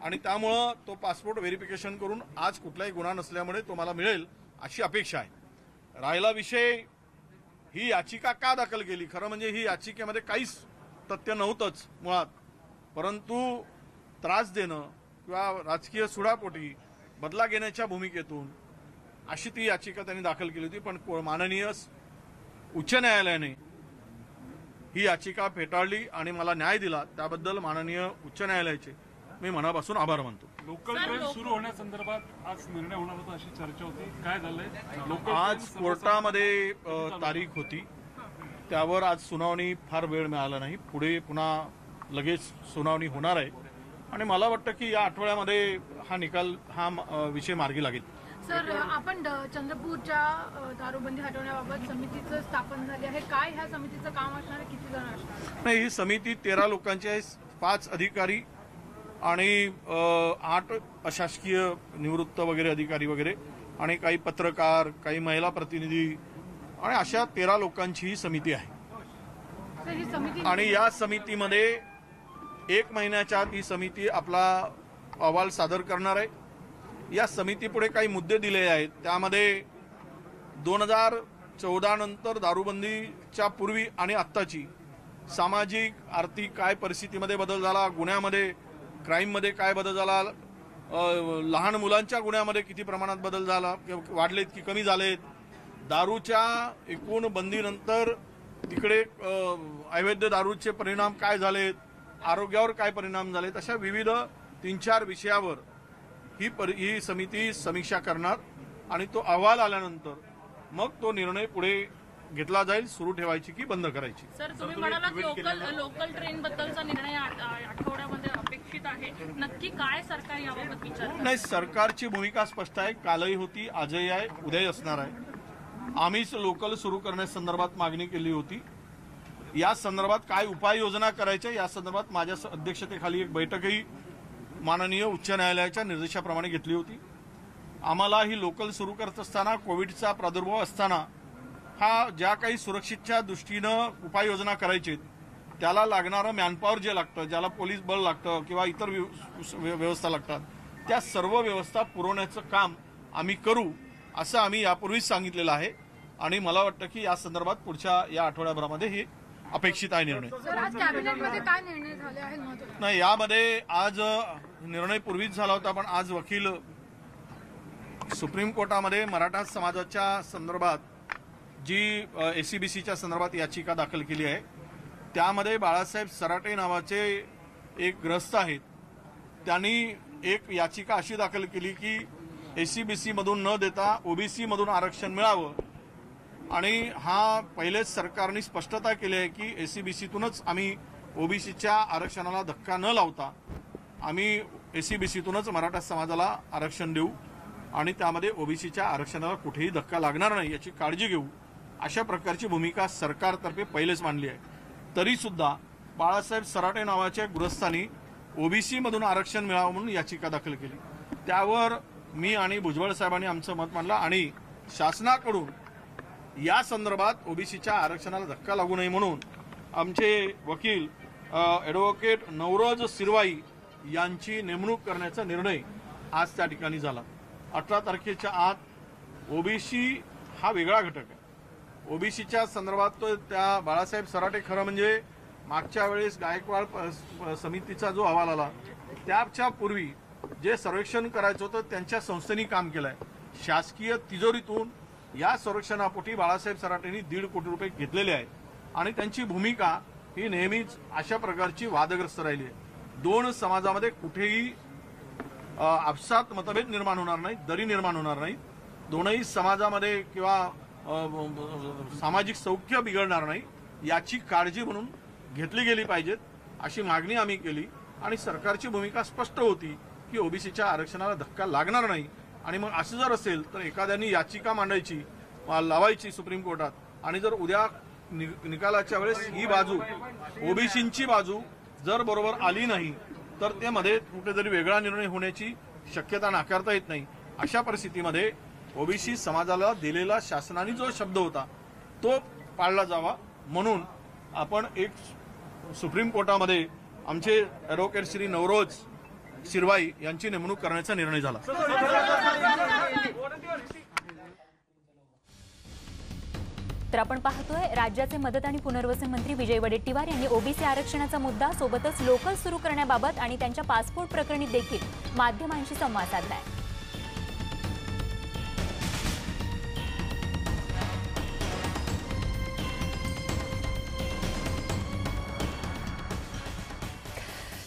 आणि त्यामुळं तो पासपोर्ट व्हेरिफिकेशन करून आज कुठलाही गुन्हा नसल्यामुळे तो मला मिळेल अशी अपेक्षा आहे। राहिला विषय, ही याचिका का दाखल केली? खरं म्हणजे ही याचिकेमध्ये काहीच तथ्य नव्हतंच मुळात, परंतु त्रास देणं किंवा राजकीय सुडापोटी बदला घेण्याच्या भूमिकेतून अशी ती याचिका त्यांनी दाखल केली होती। पण माननीय उच्च न्यायालयाने ही याचिका फेटाळली आणि मला न्याय दिला त्याबद्दल माननीय उच्च न्यायालयाचे मी मनापासून आभार मानतो. लोकल ट्रेन सुरू होण्यासंदर्भात आज निर्णय होणार होता अशी चर्चा होती, काय झालंय? आज कोर्टामध्ये तारीख होती, त्यावर आज सुनावणी फार वेळ मिळाला नाही. पुढे पुन्हा लगेच सुनावणी होणार आहे आणि मला वाटतं की या आठवड्यामध्ये हा विषय मार्गी लागेल. सर, आपण चंद्रपूरच्या दारूबंदी हटवण्याबाबत समितीचं स्थापन झाली आहे. काय ह्या समितीचं काम असणार आहे? किती जण असणार? नाही, ही समिती 13 लोकांची आहे. 5 अधिकारी आणि 8 अशासकीय निवृत्त वगैरे अधिकारी वगैरे आणि काही पत्रकार, काही महिला प्रतिनिधी आणि अशा 13 लोकांची ही समिती आहे. आणि या समितीमध्ये 1 महिन्याच्या आत ही समिती आपला अहवाल सादर करणार आहे. या समितीपुढे काही मुद्दे दिले आहेत. त्यामध्ये 2014 नंतर दारूबंदीच्या पूर्वी आणि आत्ताची सामाजिक आर्थिक काय परिस्थितीमध्ये बदल झाला, गुन्ह्यामध्ये क्राईममध्ये काय बदल झाला, लहान मुलांच्या गुन्ह्यामध्ये किती प्रमाणात बदल झाला, वाढलेत की कमी झालेत, दारूच्या एकूण बंदीनंतर तिकडे अवैध दारूचे परिणाम काय झालेत, आरोग्यावर काय परिणाम झालेत, अशा विविध 3-4 विषयावर ही समिती समीक्षा करणार आणि तो अहवाल आल्यानंतर मग तो निर्णय पुढे घेतला जाईल, सुरू ठेवायची की बंद करायची. सर, तुम्ही म्हणालात लोकल ट्रेन बद्दलचा निर्णय आठवड्यामध्ये अपेक्षित आहे. नक्की काय सरकार याबाबत विचार करते? नाही, सरकारची भूमिका स्पष्ट आहे. कालही होती, आजही आहे, उद्याही असणार आहे. आम्हीच लोकल सुरू करण्यासंदर्भात मागणी केली होती. या संदर्भात काय उपाययोजना करायच्या या संदर्भात माझ्या अध्यक्षतेखाली एक बैठकही माननीय उच्च न्यायालयाच्या निर्देशाप्रमाणे घेतली होती. आम्हाला ही लोकल सुरू करत असताना कोविडचा प्रादुर्भाव असताना ज्या काही सुरक्षेच्या दृष्टीनं उपाययोजना करायची त्याला लागणारं मॅनपॉवर जे लागतं, ज्याला पोलीस बळ लागतं किंवा इतर व्यवस्था लागतात, त्या सर्व व्यवस्था पुरवण्याचं काम आम्ही करू असं आम्ही यापूर्वीच सांगितलेलं आहे आणि मला वाटतं की या संदर्भात पुढच्या या आठवड्याभरामध्ये हे अपेक्षित आहे निर्णय. सर, आज कॅबिनेटमध्ये काय निर्णय झाले आहेत? नाही, यामध्ये आज निर्णय पूर्वीच झाला होता, पण आज वकील सुप्रीम कोर्टामध्ये मराठा समाजाच्या संदर्भात जी SCBCच्या संदर्भात याचिका दाखल केली आहे त्यामध्ये बाळासाहेब सराटे नावाचे एक ग्रस्त आहेत. त्यांनी एक याचिका अशी दाखल केली की SCBC मधून न देता OBC मधून आरक्षण मिळावं आणि पहिलेच सरकारने स्पष्टता केली आहे की SCBCतूनच आम्ही OBCच्या आरक्षणाला धक्का न लावता आम्ही SCBCतूनच मराठा समाजाला आरक्षण देऊ आणि त्यामध्ये OBCच्या आरक्षणाला कुठेही धक्का लागणार नाही याची काळजी घेऊ, अशा प्रकारची भूमिका सरकारतर्फे पहिलेच मांडली आहे. तरी सुद्धा बाळासाहेब सराटे नावाच्या गृहस्थांनी OBC मधून आरक्षण मिळावं म्हणून याचिका दाखल केली. त्यावर मी आणि भुजबळ साहेबांनी आमचं मत मांडलं आणि शासनाकडून या संदर्भात OBCच्या आरक्षणाला धक्का लागू नये म्हणून आमचे वकील ॲडव्होकेट नवरोज सिरवाई यांची नेमणूक करण्याचा निर्णय आज त्या ठिकाणी झाला. 18 तारखेच्या आत OBC हा वेगळा घटक आहे. OBCच्या संदर्भात तो त्या बाळासाहेब सराटे खरं म्हणजे मागच्या वेळेस गायकवाड समितीचा जो अहवाल आला त्याच्या पूर्वी जे सर्वेक्षण करायचं होतं त्यांच्या संस्थेने काम केलं आहे. शासकीय तिजोरीतून या सर्वेक्षणापोटी बाळासाहेब सराटेंनी 1.5 कोटी रुपये घेतलेले आहेत आणि त्यांची भूमिका ही नेहमीच अशा प्रकारची वादग्रस्त राहिली आहे. 2 समाजामध्ये कुठेही आपसात मतभेद निर्माण होणार नाही, दरी निर्माण होणार नाही, दोनही समाजामध्ये किंवा सामाजिक सौख्य बिघडणार नाही याची काळजी म्हणून घेतली गेली पाहिजेत अशी मागणी आम्ही केली आणि सरकारची भूमिका स्पष्ट होती की OBCच्या आरक्षणाला धक्का लागणार नाही. आणि मग असं जर असेल तर एखाद्याने याचिका मांडायची लावायची सुप्रीम कोर्टात आणि जर उद्या निकालाच्या वेळेस ही बाजू OBCची बाजू जर बरोबर आली नाही तर ते मध्ये कुठेतरी वेगळा निर्णय होण्याची शक्यता नाकारता येत नाही. अशा परिस्थितीमध्ये OBC समाजाला दिलेला शासनाने जो शब्द होता तो पाळला जावा म्हणून आपण एक सुप्रीम कोर्टामध्ये आमचे ॲडव्होकेट श्री नवरोज सिरवाई यांची नेमणूक करण्याचा निर्णय झाला. तर आपण पाहतोय राज्याचे मदत आणि पुनर्वसन मंत्री विजय वडेट्टीवार यांनी OBC आरक्षणाचा मुद्दा सोबतच लोकल सुरू करण्याबाबत आणि त्यांच्या पासपोर्ट प्रकरणी देखील माध्यमांशी संवाद साधलाय.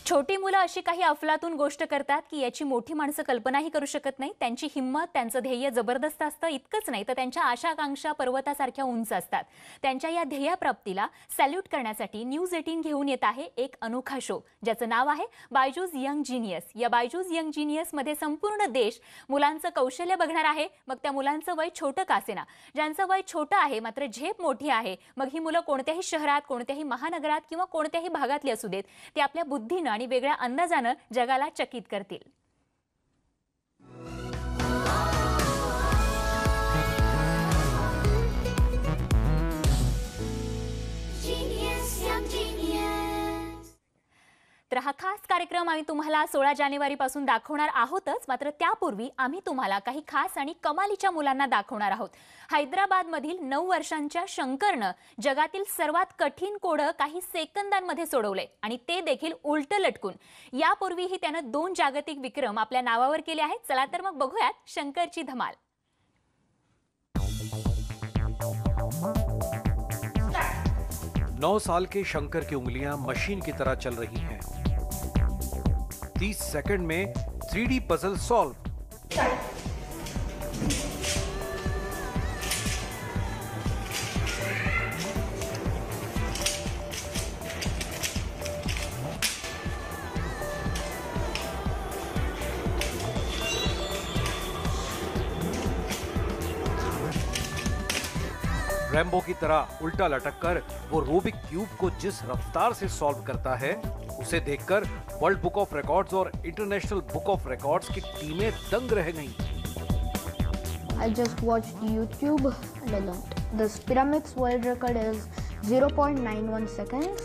छोटी मुलं अशी काही अफलातून गोष्ट करतात की याची मोठी माणसं कल्पनाही करू शकत नाही। त्यांची हिंमत, त्यांचं ध्येय जबरदस्त असतं। इतकंच नाही तर त्यांच्या आशाकांक्षा पर्वतासारख्या उंच असतात। त्यांच्या या ध्येयप्राप्तीला सॅल्यूट करण्यासाठी न्यूज 18 घेऊन येत आहे एक अनोखा शो, ज्याचं नाव आहे बायजूस यंग जीनियस। या बायजूस यंग जीनियस मध्ये संपूर्ण देश मुलांचं कौशल्य बघणार आहे। मग त्या मुलांचं वय छोटं का असेना, ज्यांचं वय छोटं आहे मात्र झेप मोठी आहे, मग ही मुलं कोणत्याही शहरात, कोणत्याही महानगरात किंवा कोणत्याही भागातली असू देत, ते आपल्या बुद्धीनं आणि वेगळ्या अंदाजानं जगाला चकित करतील। तर हा खास कार्यक्रम आम्ही तुम्हाला 16 जानेवारीपासून दाखवणार आहोतच, मात्र त्यापूर्वी आम्ही तुम्हाला काही खास आणि कमालीच्या मुलांना दाखवणार आहोत। हैदराबादमधील 9 वर्षांच्या शंकरनं जगातील सर्वात कठीण कोडं काही सेकंदांमध्ये सोडवले आणि ते देखील उलटं लटकून। यापूर्वीही त्यानं 2 जागतिक विक्रम आपल्या नावावर केले आहेत। चला तर मग बघूयात शंकरची धमाल। 9 साल के शंकर की उंगलियां मशीन की तरह चल रही हैं। 30 सेकंड में 3D पजल सॉल्व। रैम्बो की तरह उल्टा लटककर वो रूबिक क्यूब को जिस रफ्तार से सॉल्व करता है, उसे देखकर वर्ल्ड बुक ऑफ रिकॉर्ड्स और इंटरनेशनल बुक ऑफ रिकॉर्ड्स की टीमें दंग रह गईं। I just watched YouTube and I learned. This pyramid's world record is 0.91 seconds.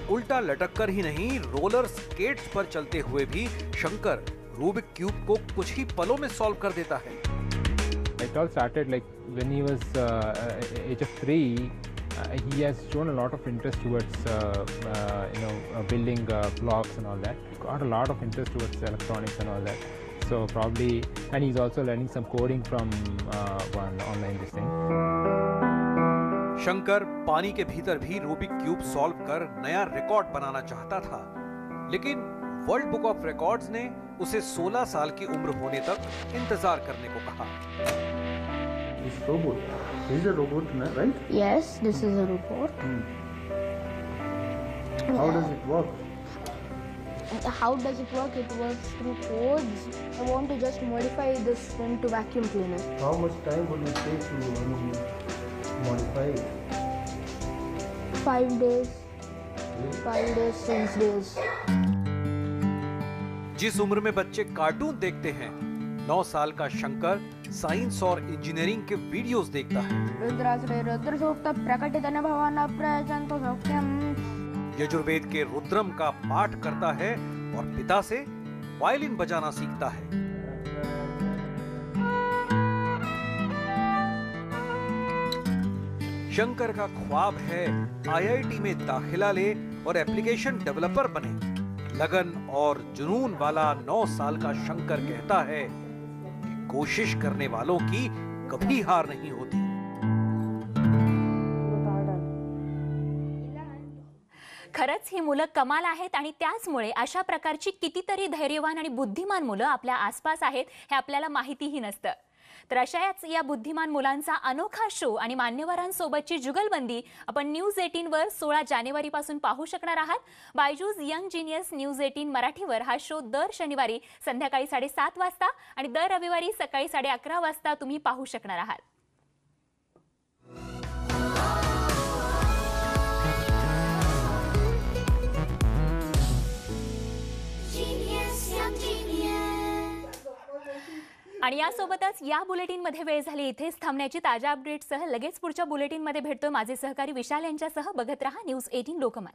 उल्टा लटककर ही नहीं, रोलर स्केट्स पर चलते हुए भी शंकर रूबिक क्यूब को कुछ ही पलों में सॉल्व कर देता है। It all started like when he was age of 3. He has shown a lot of interest towards building blocks and all that. Got a lot of interest towards electronics and all that. So probably, and he's also learning some coding from one online this thing. Shankar पानी के भीतर भी रूबिक क्यूब सॉल्व कर नया रिकॉर्ड बनाना चाहता था, लेकिन वर्ल्ड बुक ऑफ रिकॉर्ड्स ने उसे 16 साल की उम्र होने तक इंतजार करने को कहा। This robot, this is a robot, right? Yes, this is a robot. How does it work? How does it work? It works through codes. I want to just modify this into vacuum cleaner. How much time would it take to modify it? 5 days. 5 days, 6 days. जिस उम्र में बच्चे कार्टून देखते हैं, 9 साल का शंकर साइंस और इंजीनियरिंग के वीडियोस देखता है। यजुर्वेद के रुद्रम का पाठ करता है और पिता से वायलिन बजाना सीखता है। शंकर का ख्वाब है IIT में दाखिला ले और एप्लीकेशन डेवलपर बने। लगन और जुनून वाला 9 साल का शंकर कहता है कि कोशिश करने वालों की कभी हार नहीं होती। खरंच ही मुलं कमाल आहेत आणि त्याचमुळे अशा प्रकारची कितीतरी धैर्यवान आणि बुद्धिमान मुलं आपल्या आसपास आहेत हे आपल्याला माहितीही नसतं। तर अशाच या बुद्धिमान मुलांचा अनोखा शो आणि मान्यवरांसोबतची जुगलबंदी आपण न्यूज 18 वर 16 जानेवारीपासून पाहू शकणार आहात। बायजूस यंग जीनियस न्यूज 18 मराठीवर हा शो दर शनिवारी संध्याकाळी 7:30 वाजता आणि दर रविवारी सकाळी 11:30 वाजता तुम्ही पाहू शकणार आहात। आणि यासोबतच या बुलेटिनमध्ये वेळ झाली इथेच थांबण्याची। ताज्या अपडेट्ससह लगेच पुढच्या बुलेटिनमध्ये भेटतोय। माझे सहकारी विशाल यांच्यासह बघत रहा न्यूज 18 लोकमत।